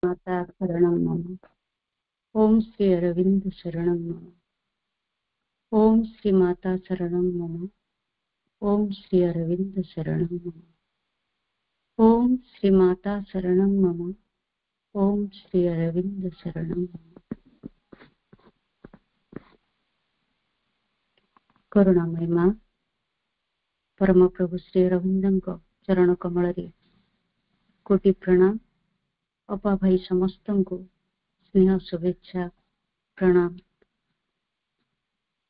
माता शरणं मम। ओम श्री अरविंद शरणं मम। ओम श्री माता शरणं मम। ओम श्री अरविंद शरणं मम। ओम श्री माता शरणं मम। ओम श्री अरविंद शरणं मम। करुणामय मां परम प्रभु श्री अरविंद चरण कमल कोटि प्रणाम। अपा भाई समस्त को स्नेह शुभेच्छा प्रणाम।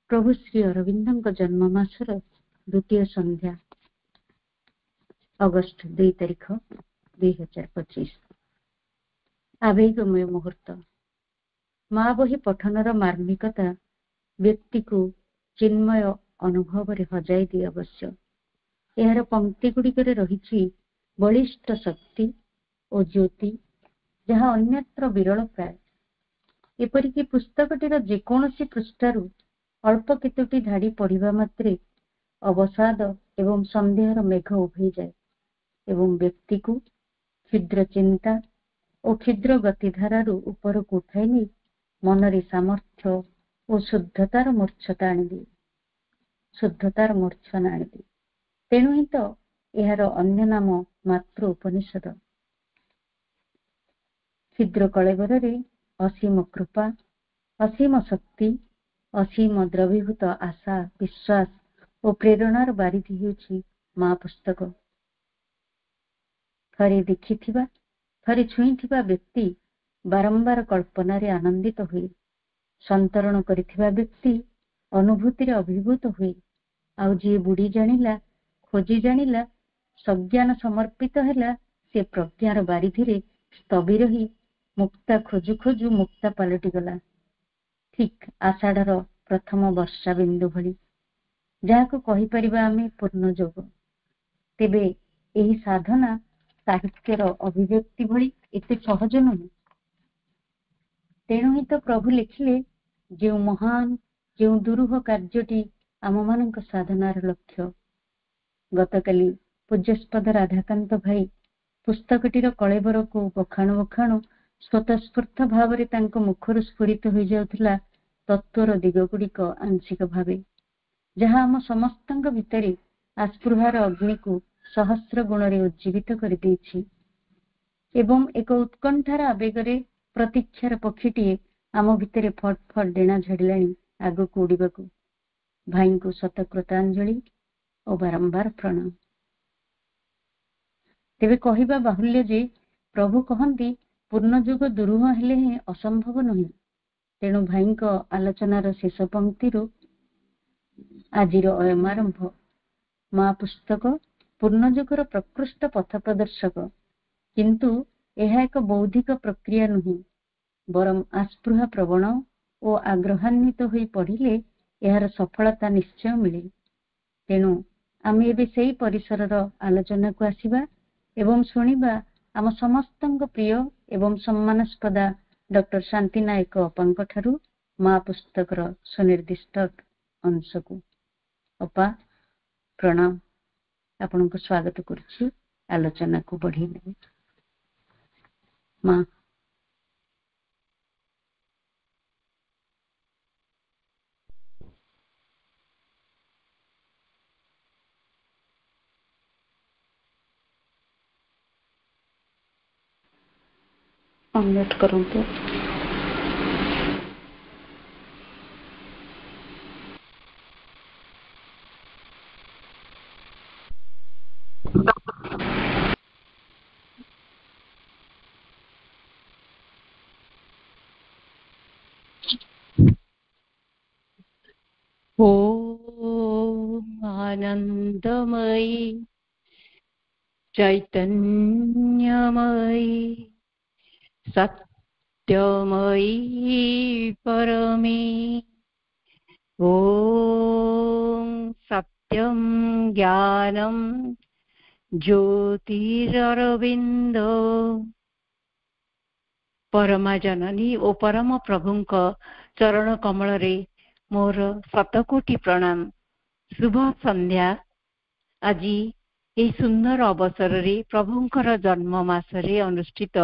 प्रभु श्री अरविंद जन्म मासर द्वितीय संध्या अगस्त 2 तारिख 2025 आवेगमय मुहूर्त। माँ बही पठनर मार्मिकता व्यक्ति को चिन्मय अनुभव हजाई दिए अवश्य। यार पंक्ति गुड़िकर रही बलिष्ठ शक्ति और ज्योति जहाँ अन्यत्र विरल प्राय। एपरिकी पुस्तकटीर जेकोसी पृष्ठारू अल्प केतोटी धाड़ी पढ़िबा मात्रे अवसाद एवं संदेहर मेघ उभे जाए एवं व्यक्ति को क्षुद्र चिंता और क्षुद्र गतिधारू ऊपर को उठाई नहीं मनरे सामर्थ्य और शुद्धतार मूर्छता आनिदिए। शुद्धतार मूर्छना आनिदिए। तेणु ही तो यार अन्य नाम मात्र उपनिषद। क्षुद्र कलेवर असीम कृपा, असीम शक्ति, असीम द्रवीभूत आशा विश्वास और प्रेरणार बारिधि हेउछि माँ पुस्तक। थरे देखिथिबा थरे छुईथिबा व्यक्ति बारंबार कल्पनार आनंदित हुए। संतरण करिथिबा व्यक्ति अनुभूतिर अभिभूत हुए। आउ जी बुढ़ी जानिला खोजी जानिला सज्ञान समर्पित हैला से प्रज्ञार बारिधि स्तबीर ही मुक्ता खोजु खोजु मुक्ता पलटि गला। ठीक आषाढ़र प्रथम वर्षा बिंदु भली जहाको कहि परिबा आमे पूर्ण जोग। तेबे एही साधना साहित्यर अभिव्यक्ति भली एते सहज नुहे। तेणु ही तो प्रभु लिखिले जो महान जो दुरूह कार्यटी आम मानक साधनार लक्ष्य। गतकाली पूज्यस्पद राधाकांत भाई पुस्तकटीर कलेबर को बखाणु बखाणु स्वतस्फूर्त भाव मुखर स्फुरित हो जाउथला तत्वर दिगगुड़िक आंशिक भावे जहाँ आम समस्त भितर आस्पृहार अग्नि को सहस्र गुण उज्जीवित कर देछि एवं एक उत्कंठार आवेगरे प्रतीक्षार पक्षीटीए आम भितर फट फट डेणा झाड़िलाणी आग को उड़ाकू। भाई को शत कृतांजलि और बारंबार प्रणाम। तेबे कहिबा बाहुल्य जे प्रभु कहती पूर्ण जुग दुरूह हेले ही असंभव नुहे। तेणु भाई आलोचनार शेष पंक्ति आजिर अयम आरंभ। माँ पुस्तक पूर्ण जुगर प्रकृष्ट पथ प्रदर्शक किंतु यह एक बौद्धिक प्रक्रिया नुहे बरम आस्पृहा प्रवण और आग्रहान्वित हो पढ़िले यार सफलता निश्चय मिले। तेणु आम एबे सेही परिसरर आलोचना को आसिबा एवं शुणिबा आम समस्त प्रिय एवं सम्मानस्पदा डॉक्टर शांति नायक अपांक ठारू माँ पुस्तकर सुनिर्दिष्ट अंश को। अपा प्रणाम। आपण को स्वागत करुछि आलोचना को बढ़ी ने। माँ अनम्यूट करूँ तो ओम आनंदमयी चैतन्यमयी सत्यमयी परमे ओम सत्यम ज्ञानम ज्योतिररविंद परमा जननी और परम प्रभुंक चरण कमल रे मोर शतकोटी प्रणाम। शुभ संध्या। आज यही सुंदर अवसर रे प्रभुंकर जन्म मासरे अनुष्ठित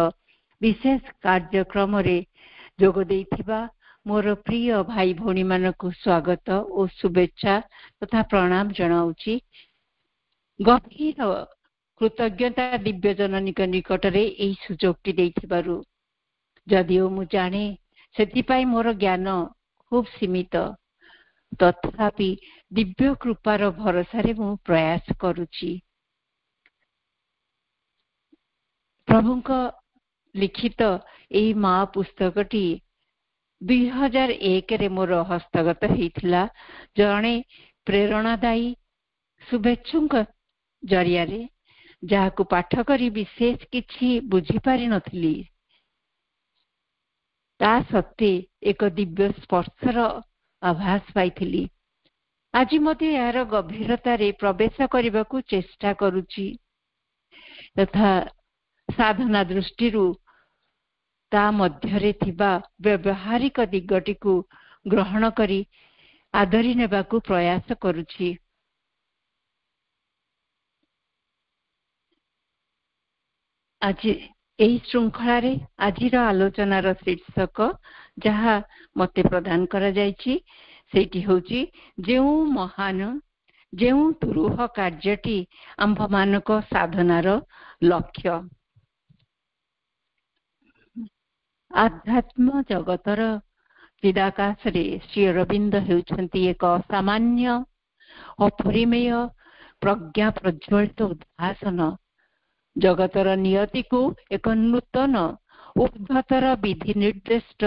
विशेष कार्यक्रम रे जोग देइथिबा मोर प्रिय भाई भौणी मानकु स्वागत और शुभेच्छा तथा प्रणाम जनाउची। गभीर कृतज्ञता दिव्य जननीक निकटरे एई सुजोगटी देइथिबारु। जदिओ मु जाने सेतिपाई मोर ज्ञान खूब सीमित, तथापि दिव्य कृपार भरोसा रे मु प्रयास करूची। प्रभुंक लिखित एई माँ पुस्तकटी 2001 रे मोर हस्तगत हेइथिला जणे प्रेरणादायी शुभेच्छुंक जरिया रे, जाहाकु पाठ करी विशेष किछि बुझी पारि नथिली। ता सत्ते एक दिव्य स्पर्शर आभास पाइथिली। आज मते यार गभीरता रे प्रवेश करबाकू चेष्टा करूची तथा साधना दृष्टिरू ता मध्यरे थिबा व्यवहारिक दिगटिकू ग्रहण करी आदरी नेबाकू प्रयास करूची। आज एही श्रृंखला रे आजिर आलोचनार शीर्षक जहा मते प्रदान करा जायछि सेठी होची जेउ महान जेउ दुरूह कार्यटी आंभ मानक साधनार लक्ष्य। आध्यात्म जगतर चिदाकाश रे श्री अरविंद हेउछंती एक असामान्य अपरिमेय प्रज्ञा प्रज्वलित उद्भासन। जगतर नियति को एक नूतन उद्धतर विधि निर्दिष्ट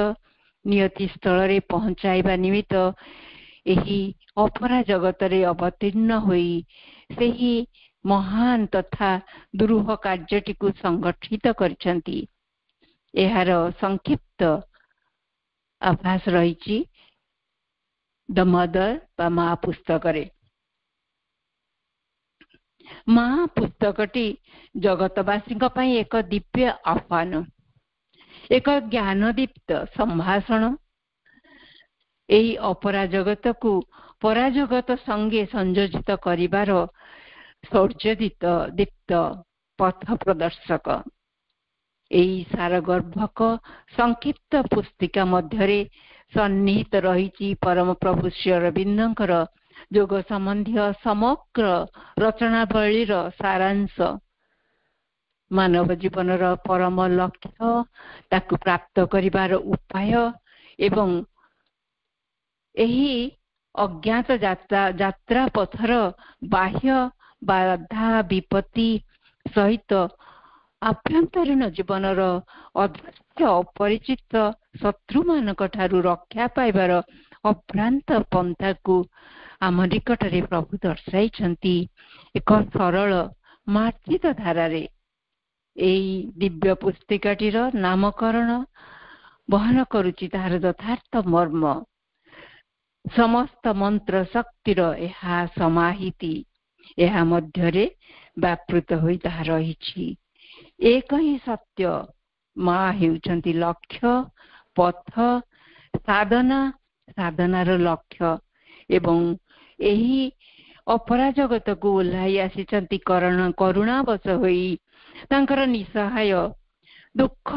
नियति स्थल रे पहुंचाइबा निमित्त एही अपरा जगत रे अवतीर्ण होई सेही महान तथा दुरूह कार्यटी को संगठित करछंती। एहार संक्षिप्त आभास रहिछि द मदर बा माँ पुस्तक रे। माँ पुस्तकटी जगतवासी एक दिव्य आह्वान, एक ज्ञानदीप्त संभाषण। एही अपरा जगत को पराजगत संगे संयोजित करिबार शौर्यदीप्त दीप्त पथ प्रदर्शक। एही सारगर्भक संक्षिप्त पुस्तिका मध्यरे सन्निहित रहिछि परम प्रभु श्री अरविंदंकर जोग संबंधी समग्र रचनावलीर सारांश। मानव जीवनर परम लक्ष्य, ताकु प्राप्त करिबार उपाय एवं एही अज्ञात यात्रा पथर बाह्य बाधा विपत्ति सहित आभ्यंतरीण जीवनर अदृश्य अपरिचित शत्रु मानक ठारू रक्षा पाइबार अभ्रांत पंथा को आम निकटरे प्रभु दर्शाइछंती एक सरल मार्जित धारारे। एई दिव्य पुस्तिकाटीर नामकरण बहन करुछि तार यथार्थ मर्म। समस्त मंत्र शक्तिर एहा समाहिति एहा मध्यरे व्यापृत होई ताहा रहिछि। एक ही सत्य, माँ हेउछंती लक्ष्य पथ साधना साधनार लक्ष्य एवं एही अपरा जगत को ओह्लाई आसीचंती करुणावश होई तांकर निसहाय दुख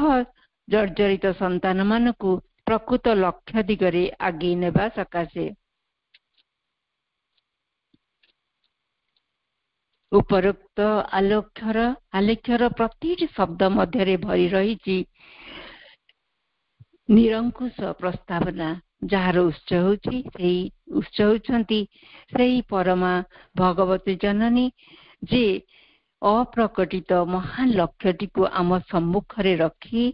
जर्जरित संतान मानकु प्रकृत लक्ष्य दिगरे आगे नेबा सकाशे। उपरोक्त आलेख्यर प्रति शब्द मध्यरे भरी रहिछि निरंकुश प्रस्तावना, जार उत्स होउछंती सेही परमा भगवती जननी जे अप्रकटित महान लक्ष्यटी को आम सम्मुखरे रखी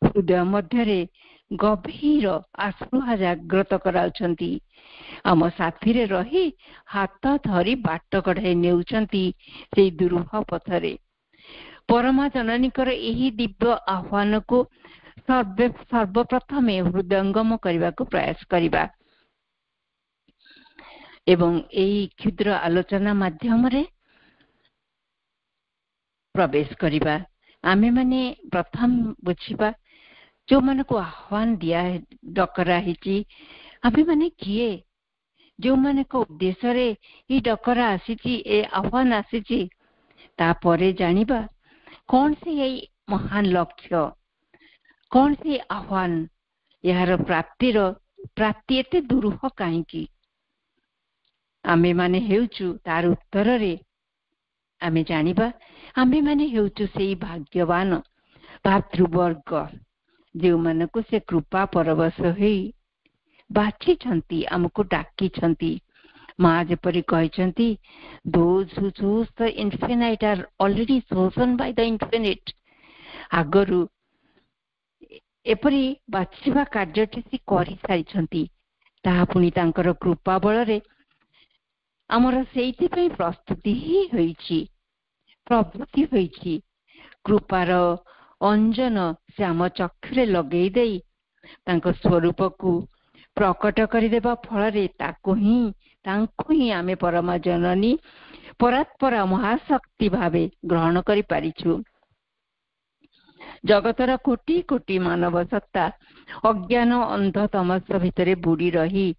हृदय मध्यरे गभीर आश्रुहा जाग्रत कराउछंती। आम साथीरे रही हाथ धरी बाट कढ़ाई नेउछंती से दुरूह पथरे। परमा जननीकर एही दिव्य आह्वान को सर्वप्रथमे हृदयंगम करने को प्रयास करिबा एवं एही क्षुद्र आलोचना माध्यम रे प्रवेश करिबा। आमे माने प्रथम बुझिबा जो मन को आह्वान दिया डकरा हिची आमे माने किए, जो माने को उद्देश्य रे ई डकरा आसीची ए आह्वान आसीची तापरे जानिबा कौन से यही महान लक्ष्य कौन से आह्वान यार प्राप्ति एते दुरूह कहीं आमे माने हेउचु तार उत्तर रे आमे जानिबा आमे माने हेउचु सेई भाग्यवान भातृवर्ग जो मानको से कृपा परवश होई बाछि छंती हमको डाकी छंती माँ जेपरी कहचंती those who choose the infinite are already chosen by the infinite आगरु एपरी बाछिबा कार्यटी से करि सारिछंती ताहा पुनी तांकर कृपा बल रे हमर सेइति पई प्रस्तुति ही होईची प्रवृत्ति होईची कृपार अंजन से आम चक्षुरे लगेई देई तांको स्वरूप को प्रकट करिदेबा फल रे ताको ही आमे परमा जननी परात्परा महाशक्ति भावे ग्रहण करि पारिछु जगतर कोटी कोटी मानव सत्ता अज्ञान अंध तमस भितरे बुड़ी रही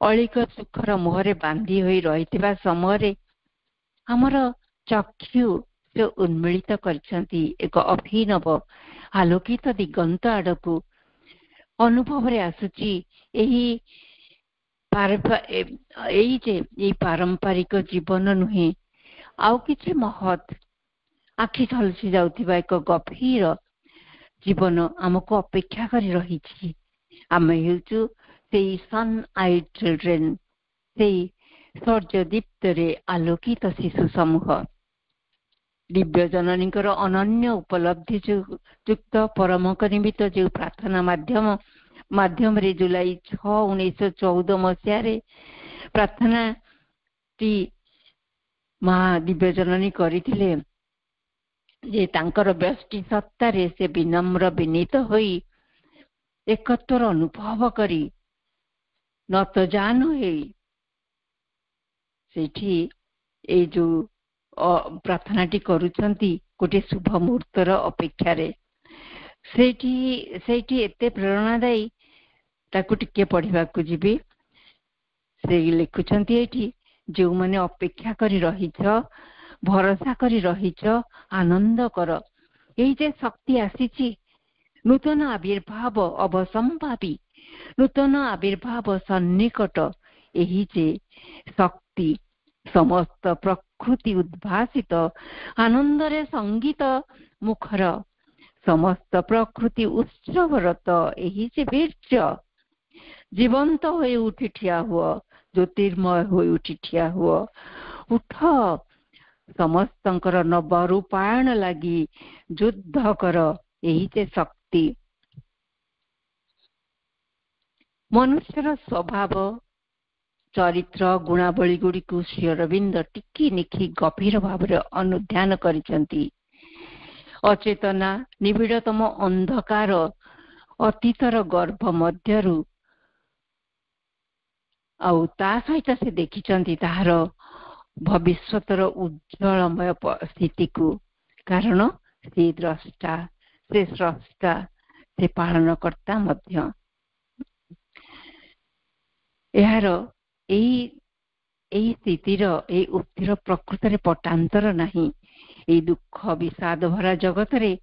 अलिक सुखर मोहरे बांधी होई रहिथिबा समय हमर चक्षु से उन्मिलित करछंती एक अभिनव आलोकित दिगंत आडकू अनुभव रे आसुची एही पारंपरिक जीवन नुहे आउ किछि महत आखि झलसी जाउथिबा एक गभीर जीवन आमको अपेक्षा करी रहिछि आमे हेउचु सेई सन आइड चिल्ड्रेन सेई सूर्य दीप्त रे आलोकित शिशु समूह दिव्य जननीकर अनन्य उपलब्धि युक्त परम निमित्त जो प्रार्थना माध्यम रे जुलाई 6 1914 मसीह रे प्रार्थना टी माँ दिव्य जननी करिथिले जे तांकर व्यष्टि सत्ता रे से विनम्र विनीत होई एकत्वर अनुभव करी नत जान होई सेठी ए जो प्रार्थना टी करूछंती गोटे शुभ मुहूर्तर अपेक्षा रे सेठी एते प्रेरणादायी ताकू टिके पढ़िबा को जीबी से लिखुछंती एठी जो माने अपेक्षा करी रहिछ भरोसा करी रहिछ आनंद कर एई जे शक्ति आसीची नूतन आविर्भाव अवसंभावी नूतन आविर्भाव सन्निकट एही जे शक्ति समस्त प्रकृति उद्भासित आनंद रे संगीत मुखर समस्त प्रकृति उत्सवरत एही जे वीर्य जीवंत होई उठी ठिया हुआ ज्योतिर्मय होई उठी ठिया हुआ उठ समस्तंकर नव रूपायन लगी युद्ध कर एही जे शक्ति मनुष्यर स्वभाव चरित्र गुणावली गुड़ी को श्री अरविंद टिकी निखी गभीर भाव अनुध्यान करिसंती अचेतना निबिड़तम अंधकार अतीतर गर्भ मध्यरु आउ ता सहित से देखिचंती ताहार भविष्यतर उज्जवलमय स्थिति को कारण से द्रष्टा से स्रष्टा से पालनकर्ता मध्य यार एई स्थितिर एई उक्तिर प्रकृत रे पटांतर नहीं एई दुख विषाद भरा जगत रे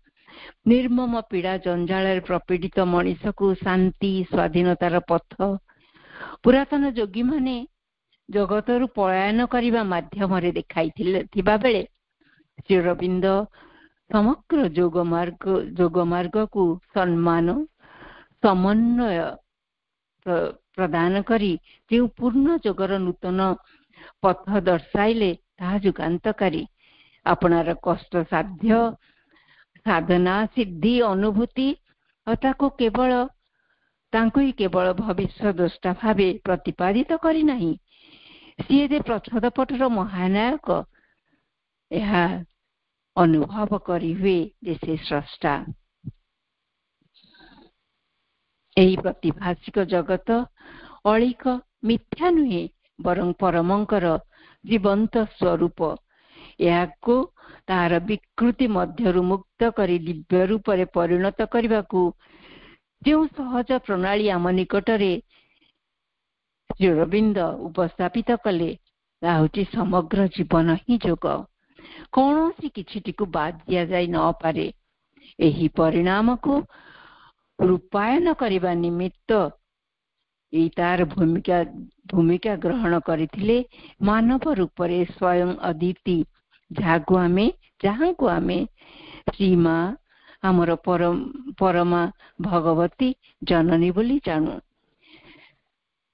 निर्मम पीड़ा जंजाल रे प्रपीड़ित मनीष को शांति स्वाधीनतार पथ पुरातन जोगी माने जगतरु पलायन करिबा माध्यम रे देखाइथिबा बेले श्री अरविंद समग्र जोग मार्ग को सम्मान समन्वय प्रदान करी जो पूर्ण जोगर नूतन पथ दर्शाइले ताहा जुगान्तकारी अपनार कष्ट साध्य साधना सिद्धि अनुभूति ताको केवल भविष्य द्रष्टा भावे प्रतिपादित करी नहीं सी जे प्रच्छद पटर महानायक यह अनुभव करी हुए जैसे स्रष्टा एही प्रतिभाषिक जगत अलिक मिथ्या नुहे बरं परमंकर जीवंत स्वरूप याको तार विकृति मध्यरु मुक्त करी दिव्य रूप रे परिणत करबा को जो सहज प्रणाली आम निकट रे श्री अरविंद उपस्थापित कले ताहुची समग्र जीवन ही जोग कौन सी किछिटी को बाद दिया जाय न पारे ଏହି ପରିଣାମକୁ ରୂପାୟନ କରିବା ନିମିତ୍ତ ଏଇ ତାର ଭୂମିକା ଗ୍ରହଣ କରିଥିଲେ ମାନବ ରୂପରେ ସ୍ୱୟଂ ଅଦିତି, ଯାହାଙ୍କୁ ଆମେ ଶ୍ରୀମା ଆମର ପରମା ଭଗବତୀ ଜନନୀ ବୋଲି ଜାଣୁ।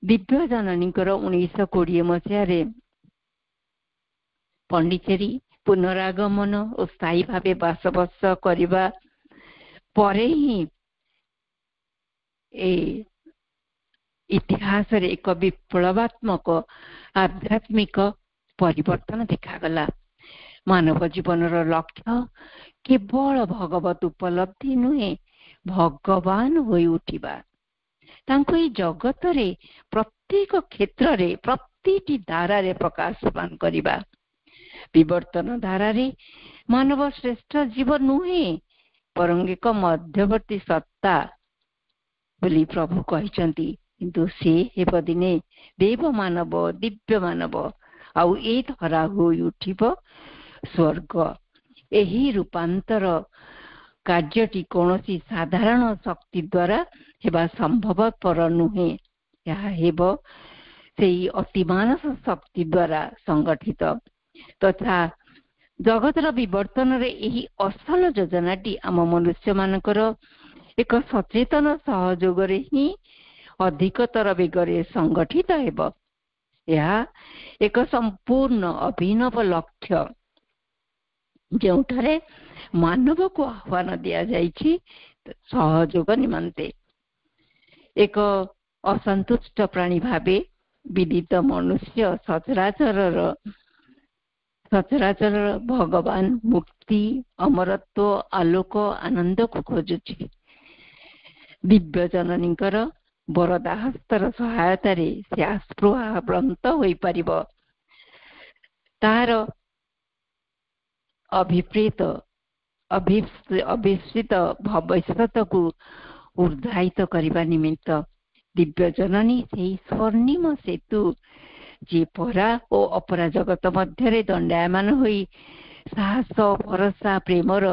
ଦିବ୍ୟ ଜନନୀଙ୍କର 1920 ମସିହାରେ ପଣ୍ଡିଚେରୀ ପୁନରାଗମନ ଓ ସ୍ଥାୟୀ ଭାବେ ବାସବସ କରିବା ପରେ ହିଁ ଏ ଇତିହାସରେ ଏକ ବିପ୍ଳବାତ୍ମକ ଆଧ୍ୟାତ୍ମିକ ପରିବର୍ତ୍ତନ ଦେଖାଗଲା। ମାନବ ଜୀବନର ଲକ୍ଷ୍ୟ କେବଳ ଭଗବତ ଉପଲବ୍ଧି ନୁହେଁ, ଭଗବାନ ହୋଇ ଉଠିବା। ତାଙ୍କୁ ଏହି ଜଗତରେ ପ୍ରତ୍ୟେକ କ୍ଷେତ୍ରରେ ପ୍ରତିଟି ଧାରାରେ ପ୍ରକାଶମାନ କରିବା। ବିବର୍ତ୍ତନ ଧାରାରେ ମାନବ ଶ୍ରେଷ୍ଠ ଜୀବ ନୁହେଁ, ବରଂ ଏକ ମଧ୍ୟବର୍ତ୍ତୀ ସତ୍ତା ବୋଲି ପ୍ରଭୁ କହିଛନ୍ତି। କିନ୍ତୁ ସେ ହେବ ଦିନେ ଦେବ ମାନବ, ଦିବ୍ୟ ମାନବ, ଆଉ ଏ ଧରା ହୋଇ ଉଠିବ ସ୍ୱର୍ଗ। ଏହି ରୂପାନ୍ତର କାର୍ଯ୍ୟଟି କୌଣସି ସାଧାରଣ ଶକ୍ତି ଦ୍ୱାରା ହେବା ସମ୍ଭବପର ନୁହେଁ। ଏହା ହେବ ସେଇ ଅତିମାନସ ଶକ୍ତି ଦ୍ୱାରା ସଂଗଠିତ ତଥା ଜଗତର ବିବର୍ତ୍ତନରେ ଏହି ଅସଲ ଯୋଜନାଟି ଆମ ମନୁଷ୍ୟମାନଙ୍କର ଏକ ସଚେତନ ସହଯୋଗରେ ହିଁ ଅଧିକତର ବେଗରେ ସଂଗଠିତ ହେବ। ଏହା ଏକ ସମ୍ପୂର୍ଣ୍ଣ ଅଭିନବ ଲକ୍ଷ୍ୟ, ଯେଉଁଠାରେ ମାନବକୁ ଆହ୍ୱାନ ଦିଆଯାଇଛି ସହଯୋଗ ନିମନ୍ତେ। ଏକ ଅସନ୍ତୁଷ୍ଟ ପ୍ରାଣୀ ଭାବେ ବିଦିତ ମନୁଷ୍ୟ ସଚରାଚରର ଭଗବାନ, ମୁକ୍ତି, ଅମରତ୍ୱ, ଆଲୋକ, ଆନନ୍ଦକୁ ଖୋଜୁଛି। ଦିବ୍ୟ ଜନନୀଙ୍କର ବରଦାହସ୍ତର ସହାୟତାରେ ସେ ଆସ୍ପୃହାବନ୍ତ ହୋଇପାରିବ। ତାହାର ଅଭିପ୍ରେତ ଭବିଷ୍ୟତକୁ ଉର୍ଦ୍ଧାୟିତ କରିବା ନିମିତ୍ତ ଦିବ୍ୟ ଜନନୀ ସେହି ସ୍ୱର୍ଣ୍ଣିମ ସେତୁ, ଯିଏ ପରା ଓ ଅପରା ଜଗତ ମଧ୍ୟରେ ଦଣ୍ଡାୟମାନ ହୋଇ ସାହସ, ଭରସା, ପ୍ରେମର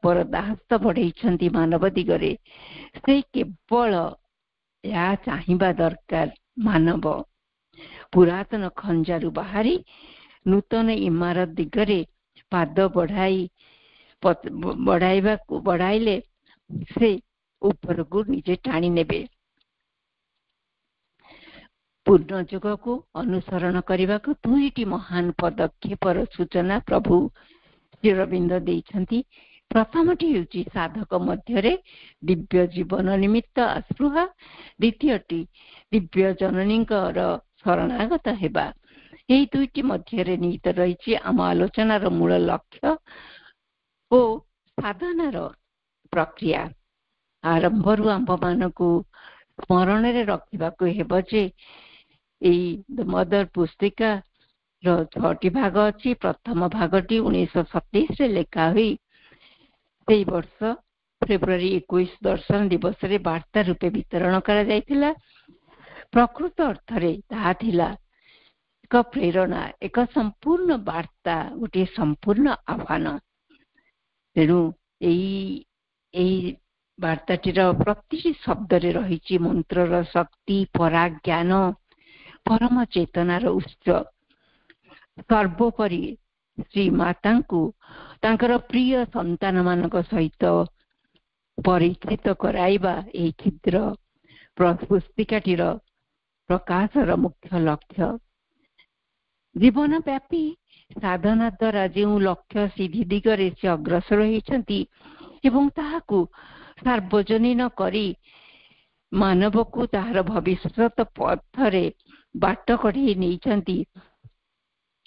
ବରଦାହସ୍ତ ବଢେଇଛନ୍ତି ମାନବ ଦିଗରେ। ସେ କେବଳ ଏହା ଚାହିଁବା ଦରକାର, ମାନବ ପୁରାତନ ଖଞ୍ଜାରୁ ବାହାରି ନୂତନ ଇମାରତ ଦିଗରେ ପାଦ ବଢାଇଲେ ସେ ଉପରକୁ ନିଜେ ଟାଣି ନେବେ। ପୂର୍ଣ୍ଣ ଯୁଗକୁ ଅନୁସରଣ କରିବାକୁ ଦୁଇଟି ମହାନ ପଦକ୍ଷେପର ସୂଚନା ପ୍ରଭୁ ଶ୍ରୀଅରବିନ୍ଦ ଦେଇଛନ୍ତି। ପ୍ରଥମଟି ହେଉଛି ସାଧକ ମଧ୍ୟରେ ଦିବ୍ୟ ଜୀବନ ନିମିତ୍ତ ଆସ୍ପୃହା, ଦ୍ୱିତୀୟଟି ଦିବ୍ୟ ଜନନୀଙ୍କର ଶରଣାଗତ ହେବା। ଏହି ଦୁଇଟି ମଧ୍ୟରେ ନିହିତ ରହିଛି ଆମ ଆଲୋଚନାର ମୂଳ ଲକ୍ଷ୍ୟ ଓ ସାଧନାର ପ୍ରକ୍ରିୟା। ଆରମ୍ଭରୁ ଆମ୍ଭମାନଙ୍କୁ ସ୍ମରଣରେ ରଖିବାକୁ ହେବ ଯେ ଏଇ ମଦର ପୁସ୍ତିକାର 6ଟି ଭାଗ ଅଛି। ପ୍ରଥମ ଭାଗଟି 1927ରେ ଲେଖା ହୋଇ ସେଇ ବର୍ଷ ଫେବୃଆରୀ 21 ଦର୍ଶନ ଦିବସରେ ବାର୍ତ୍ତା ରୂପେ ବିତରଣ କରାଯାଇଥିଲା। ପ୍ରକୃତ ଅର୍ଥରେ ତାହା ଥିଲା ଏକ ପ୍ରେରଣା, ଏକ ସମ୍ପୂର୍ଣ୍ଣ ବାର୍ତ୍ତା, ଗୋଟିଏ ସମ୍ପୂର୍ଣ୍ଣ ଆହ୍ୱାନ। ତେଣୁ ଏଇ ବାର୍ତ୍ତାଟିର ପ୍ରତିଟି ଶବ୍ଦରେ ରହିଛି ମନ୍ତ୍ରର ଶକ୍ତି, ପରାଜ୍ଞାନ, ପରମ ଚେତନାର ଉତ୍ସ। ସର୍ବୋପରି ଶ୍ରୀମାତାଙ୍କୁ ତାଙ୍କର ପ୍ରିୟ ସନ୍ତାନ ମାନଙ୍କ ସହିତ ପରିଚିତ କରାଇବା ଏହି କ୍ଷୁଦ୍ର ପୁସ୍ତିକାଟିର ପ୍ରକାଶର ମୁଖ୍ୟ ଲକ୍ଷ୍ୟ। ଜୀବନବ୍ୟାପୀ ସାଧନା ଦ୍ୱାରା ଯେଉଁ ଲକ୍ଷ୍ୟ ସିଦ୍ଧି ଦିଗରେ ସେ ଅଗ୍ରସର ହୋଇଛନ୍ତି ଏବଂ ତାହାକୁ ସାର୍ବଜନୀନ କରି ମାନବକୁ ତାହାର ଭବିଷ୍ୟତ ପଥରେ ବାଟ କଢେଇ ନେଇଛନ୍ତି,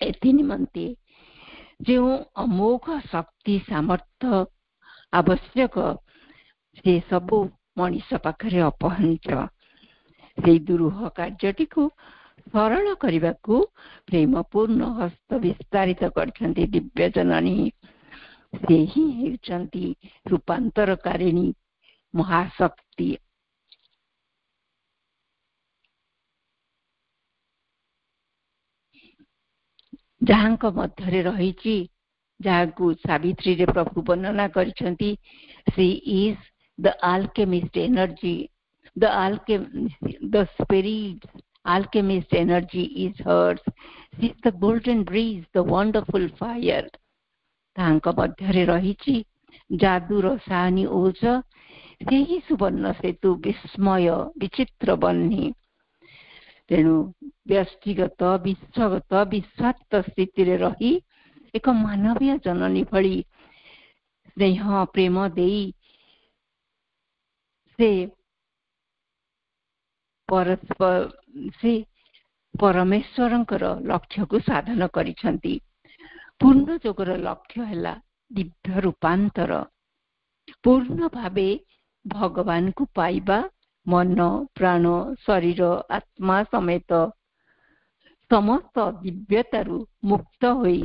ଏଥି ନିମନ୍ତେ ଯେଉଁ ଅମୋଘ ଶକ୍ତି ସାମର୍ଥ୍ୟ ଆବଶ୍ୟକ ସେ ସବୁ ମଣିଷ ପାଖରେ ଅପହଞ୍ଚ। ସେଇ ଦୁରୂହ କାର୍ଯ୍ୟଟିକୁ ସରଳ କରିବାକୁ ପ୍ରେମପୂର୍ଣ୍ଣ ହସ୍ତ ବିସ୍ତାରିତ କରିଛନ୍ତି ଦିବ୍ୟ ଜନନୀ। ସେ ହିଁ ହେଉଛନ୍ତି ରୂପାନ୍ତରକାରିଣୀ ମହାଶକ୍ତି। ଯାହାଙ୍କ ମଧ୍ୟରେ ରହିଛି ଯାହାକୁ ସାବିତ୍ରୀରେ ପ୍ରଭୁ ବର୍ଣ୍ଣନା କରିଛନ୍ତି। C is the alchemist energy, the spirit alchemist energy is hers. She is the golden breeze, the wonderful fire. ତାଙ୍କ ମଧ୍ୟରେ ରହିଛି ଯାଦୁର ସାହାନୀ ଓଜ, ସେହି ସୁବର୍ଣ୍ଣ ସେତୁ, ବିସ୍ମୟ ବିଚିତ୍ର ବହ୍ନି। ତେଣୁ ବ୍ୟଷ୍ଟିଗତ ବିଶ୍ୱଗତ ବିସ୍ୱାର୍ଥ ସ୍ଥିତିରେ ରହି ଏକ ମାନବୀୟ ଜନନୀ ଭଳି ସ୍ନେହ ପ୍ରେମ ଦେଇ ସେ ପରମେଶ୍ୱରଙ୍କର ଲକ୍ଷ୍ୟକୁ ସାଧନ କରିଛନ୍ତି। ପୂର୍ଣ୍ଣ ଯୋଗର ଲକ୍ଷ୍ୟ ହେଲା ଦିବ୍ୟ ରୂପାନ୍ତର, ପୂର୍ଣ୍ଣ ଭାବେ ଭଗବାନଙ୍କୁ ପାଇବା, ମନ ପ୍ରାଣ ଶରୀର ଆତ୍ମା ସମେତ ସମସ୍ତ ଦିବ୍ୟତାରୁ ମୁକ୍ତ ହୋଇ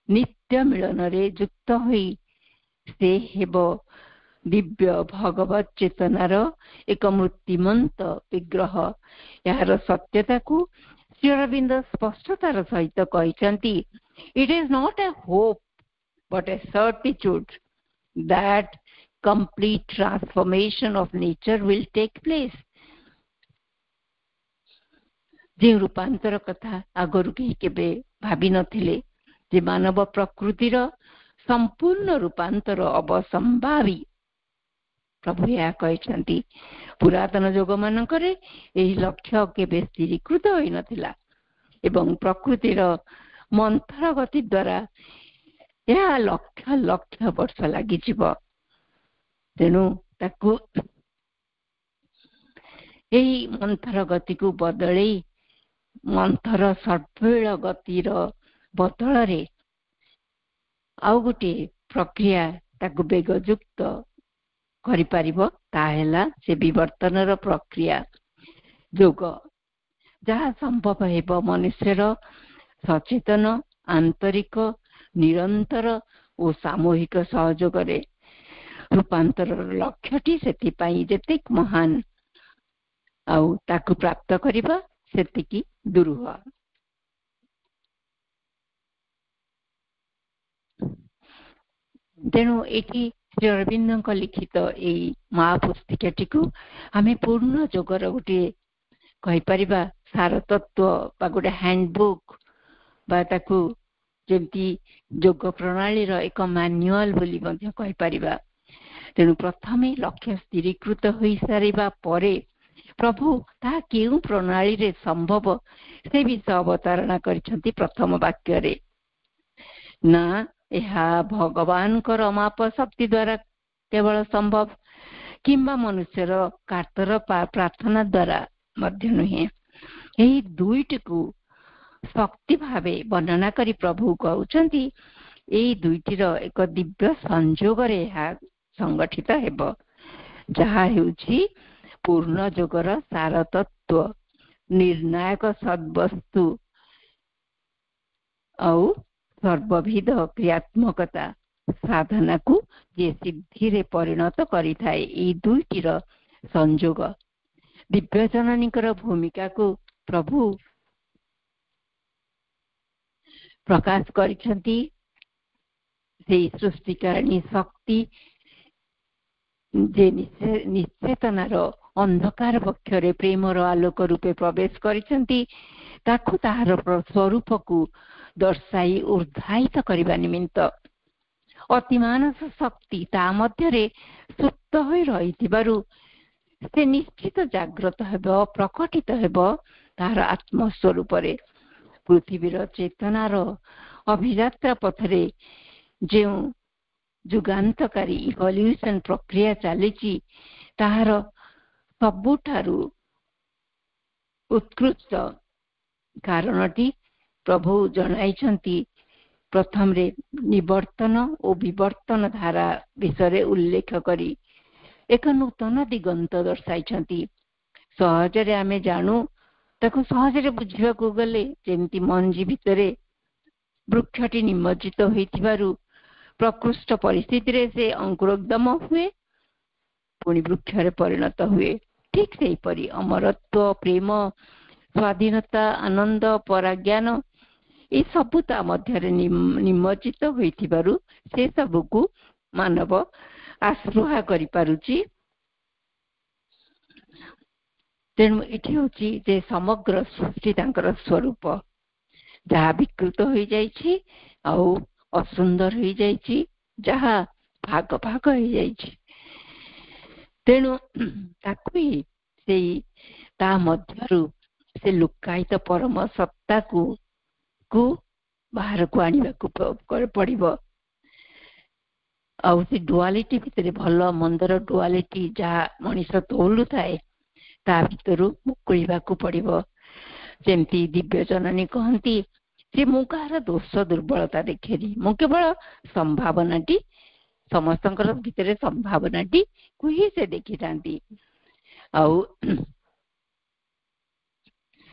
ନିତ୍ୟ ମିଳନରେ ଯୁକ୍ତ ହୋଇ ସେ ହେବ ଦିବ୍ୟ ଭଗବତ ଚେତନାର ଏକ ମୂର୍ତ୍ତିମନ୍ତ ବିଗ୍ରହ। ଏହାର ସତ୍ୟତାକୁ ଶ୍ରୀ ଅରବିନ୍ଦ ସ୍ପଷ୍ଟତାର ସହିତ କହିଛନ୍ତି, it is not a hope but a certitude that complete transformation of nature will take place. ଯେଉଁ ରୂପାନ୍ତର କଥା ଆଗରୁ କେହି କେବେ ଭାବି ନଥିଲେ, ଯେ ମାନବ ପ୍ରକୃତିର ସମ୍ପୂର୍ଣ୍ଣ ରୂପାନ୍ତର ଅବସମ୍ଭାବୀ, ପ୍ରଭୁ ଏହା କହିଛନ୍ତି। ପୁରାତନ ଯୋଗ ମାନଙ୍କରେ ଏହି ଲକ୍ଷ୍ୟ କେବେ ସ୍ଥିରୀକୃତ ହୋଇନଥିଲା ଏବଂ ପ୍ରକୃତିର ମନ୍ଥର ଗତି ଦ୍ୱାରା ଏହା ଲକ୍ଷ ଲକ୍ଷ ବର୍ଷ ଲାଗିଯିବ। ତେଣୁ ତାକୁ ଏହି ମନ୍ଥର ଗତିକୁ ବଦଳେଇ ମନ୍ଥର ସର୍ବୀଳ ଗତିର ବଦଳରେ ଆଉ ଗୋଟିଏ ପ୍ରକ୍ରିୟା ତାକୁ ବେଗଯୁକ୍ତ କରିପାରିବ, ତାହା ହେଲା ସେ ବିବର୍ତ୍ତନର ପ୍ରକ୍ରିୟା ଯୋଗ, ଯାହା ସମ୍ଭବ ହେବ ମନୁଷ୍ୟର ସଚେତନ ଆନ୍ତରିକ ନିରନ୍ତର ଓ ସାମୂହିକ ସହଯୋଗରେ। ରୂପାନ୍ତରର ଲକ୍ଷ୍ୟଟି ସେଥିପାଇଁ ଯେତିକି ମହାନ ଆଉ ତାକୁ ପ୍ରାପ୍ତ କରିବା ସେତିକି ଦୁରୂହ। ତେଣୁ ଏଠି ଶ୍ରୀ ଅରବିନ୍ଦଙ୍କ ଲିଖିତ ଏଇ ମହାପୁସ୍ତିକାଟିକୁ ଆମେ ପୂର୍ଣ୍ଣ ଯୋଗର ଗୋଟିଏ କହିପାରିବା ସାରତତ୍ଵ ବା ଗୋଟେ ହ୍ୟାଣ୍ଡବୁକ୍ ବା ତାକୁ ଯେମିତି ଯୋଗ ପ୍ରଣାଳୀର ଏକ ମାନୁଆଲ ବୋଲି ମଧ୍ୟ କହିପାରିବା। ତେଣୁ ପ୍ରଥମେ ଲକ୍ଷ୍ୟ ସ୍ଥିରୀକୃତ ହୋଇସାରିବା ପରେ ପ୍ରଭୁ ତାହା କେଉଁ ପ୍ରଣାଳୀରେ ସମ୍ଭବ ସେ ବିଷୟ ଅବତାରଣା କରିଛନ୍ତି ପ୍ରଥମ ବାକ୍ୟରେ। ନା, ଏହା ଭଗବାନଙ୍କର ଅମାପ ଶକ୍ତି ଦ୍ୱାରା କେବଳ ସମ୍ଭବ କିମ୍ବା ମନୁଷ୍ୟର କାତର ପ୍ରାର୍ଥନା ଦ୍ୱାରା ମଧ୍ୟ ନୁହେଁ। ଏହି ଦୁଇଟିକୁ ଶକ୍ତି ଭାବେ ବର୍ଣ୍ଣନା କରି ପ୍ରଭୁ କହୁଛନ୍ତି ଏହି ଦୁଇଟିର ଏକ ଦିବ୍ୟ ସଂଯୋଗରେ ଏହା ସଂଗଠିତ ହେବ, ଯାହା ହେଉଛି ପୂର୍ଣ୍ଣ ଯୋଗର ସାରତତ୍ଵ, ନିର୍ଣ୍ଣାୟକ ସଦ୍ବସ୍ତୁ ଆଉ ସର୍ବବିଧ କ୍ରିୟାତ୍ମକତା ସାଧନାକୁ ଯିଏ ସିଦ୍ଧିରେ ପରିଣତ କରିଥାଏ। ଏହି ଦୁଇଟିର ସଂଯୋଗ ଦିବ୍ୟ ଜନନୀଙ୍କର ଭୂମିକାକୁ ପ୍ରଭୁ ପ୍ରକାଶ କରିଛନ୍ତି। ସେଇ ସୃଷ୍ଟିକାରିଣୀ ଶକ୍ତି ଯେ ନିଶ୍ଚେତନାର ଅନ୍ଧକାର ପକ୍ଷରେ ପ୍ରେମର ଆଲୋକ ରୂପେ ପ୍ରବେଶ କରିଛନ୍ତି, ତାକୁ ତାହାର ସ୍ୱରୂପକୁ ଦର୍ଶାଇ ଉର୍ଦ୍ଧାୟିତ କରିବା ନିମିତ୍ତ ଅତିମାନସ ଶକ୍ତି ତା ମଧ୍ୟରେ ସୁପ୍ତ ହୋଇ ରହିଥିବାରୁ ସେ ନିଶ୍ଚିତ ଜାଗ୍ରତ ହେବ, ପ୍ରକଟିତ ହେବ ତାହାର ଆତ୍ମସ୍ୱରୂପରେ। ପୃଥିବୀର ଚେତନାର ଅଭିଯାତ୍ରା ପଥରେ ଯେଉଁ ଯୁଗାନ୍ତକାରୀ ଇଭଲ୍ୟୁସନ ପ୍ରକ୍ରିୟା ଚାଲିଛି, ତାହାର ସବୁଠାରୁ ଉତ୍କୃଷ୍ଟ କାରଣଟି ପ୍ରଭୁ ଜଣାଇଛନ୍ତି। ପ୍ରଥମରେ ନିବର୍ତ୍ତନ ଓ ବିବର୍ତ୍ତନ ଧାରା ବିଷୟରେ ଉଲ୍ଲେଖ କରି ଏକ ନୂତନ ଦିଗନ୍ତ ଦର୍ଶାଇଛନ୍ତି। ସହଜରେ ଆମେ ଜାଣୁ, ତାକୁ ସହଜରେ ବୁଝିବାକୁ ଗଲେ ଯେମିତି ମଞ୍ଜି ଭିତରେ ବୃକ୍ଷଟି ନିମଜ୍ଜିତ ହୋଇଥିବାରୁ ପ୍ରକୃଷ୍ଟ ପରିସ୍ଥିତିରେ ସେ ଅଙ୍କୁରୋଦ୍ଗମ ହୁଏ, ପୁଣି ବୃକ୍ଷରେ ପରିଣତ ହୁଏ। ଠିକ୍ ସେହିପରି ଅମରତ୍ୱ, ପ୍ରେମ, ସ୍ୱାଧୀନତା, ଆନନ୍ଦ, ପରାଜ୍ଞାନ ଏ ସବୁ ତା ମଧ୍ୟରେ ନିମଜ୍ଜିତ ହୋଇଥିବାରୁ ସେ ସବୁକୁ ମାନବ ଆସ୍ପୃହା କରିପାରୁଛି। ତେଣୁ ଏଠି ହଉଛି ଯେ ସମଗ୍ର ସୃଷ୍ଟି ତାଙ୍କର ସ୍ୱରୂପ, ଯାହା ବିକୃତ ହୋଇଯାଇଛି ଆଉ ଅସୁନ୍ଦର ହେଇଯାଇଛି, ଯାହା ଭାଗ ଭାଗ ହେଇଯାଇଛି। ତେଣୁ ତାକୁ ହିଁ ସେଇ ତା ମଧ୍ୟରୁ ସେ ଲୁକାୟିତ ପରମ ସତ୍ତାକୁ ବାହାରକୁ ଆଣିବାକୁ ପଡିବ। ଆଉ ସେ ଡୁଆଲିଟି ଭିତରେ, ଭଲ ମନ୍ଦର ଡୁଆଲିଟି ଯାହା ମଣିଷ ତୋଲୁଥାଏ, ତା ଭିତରୁ ମୁକୁଳିବାକୁ ପଡିବ। ଯେମିତି ଦିବ୍ୟ ଜନନୀ କହନ୍ତି ଯେ ମୁଁ କାହାର ଦୋଷ ଦୁର୍ବଳତା ଦେଖେନି, ମୁଁ କେବଳ ସମ୍ଭାବନାଟି, ସମସ୍ତଙ୍କର ଭିତରେ ସମ୍ଭାବନାଟି କୁ ହିଁ ସେ ଦେଖିଥାନ୍ତି। ଆଉ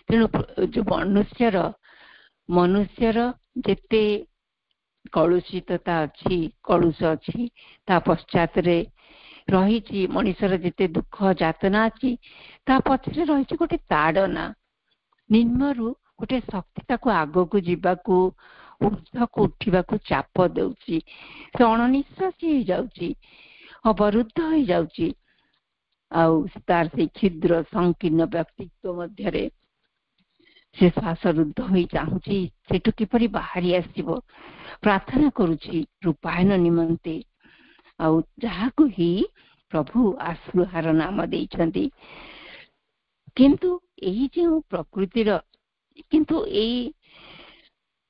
ତେଣୁ ଯୋଉ ମନୁଷ୍ୟର ଯେତେ କଳୁଷିତତା ଅଛି, କଳୁଷ ଅଛି, ତା ପଶ୍ଚାତରେ ରହିଛି ମଣିଷର ଯେତେ ଦୁଃଖ ଯାତନା ଅଛି, ତା ପଛରେ ରହିଛି ଗୋଟେ ତାଡନା, ନିମ୍ନରୁ ଗୋଟେ ଶକ୍ତି ତାକୁ ଆଗକୁ ଯିବାକୁ, ଉର୍ଦ୍ଧ୍ୱକୁ ଉଠିବାକୁ ଚାପ ଦେଉଛି। ସେ ଅଣନିଶ୍ୱାସୀ ହେଇଯାଉଛି, ଅବରୁଦ୍ଧ ହେଇଯାଉଛି। ଆଉ ତାର ସେଇ କ୍ଷୁଦ୍ର ସଂକୀର୍ଣ୍ଣ ବ୍ୟକ୍ତିତ୍ବ ମଧ୍ୟରେ ସେ ଶ୍ୱାସରୁଦ୍ଧ ହୋଇ ଚାହୁଁଛି ସେଠୁ କିପରି ବାହାରି ଆସିବ, ପ୍ରାର୍ଥନା କରୁଛି ରୂପାୟନ ନିମନ୍ତେ। ଆଉ ଯାହାକୁ ହିଁ ପ୍ରଭୁ ଆସ୍ପୃହାର ନାମ ଦେଇଛନ୍ତି। କିନ୍ତୁ ଏଇ ଯେଉଁ ପ୍ରକୃତିର, କିନ୍ତୁ ଏଇ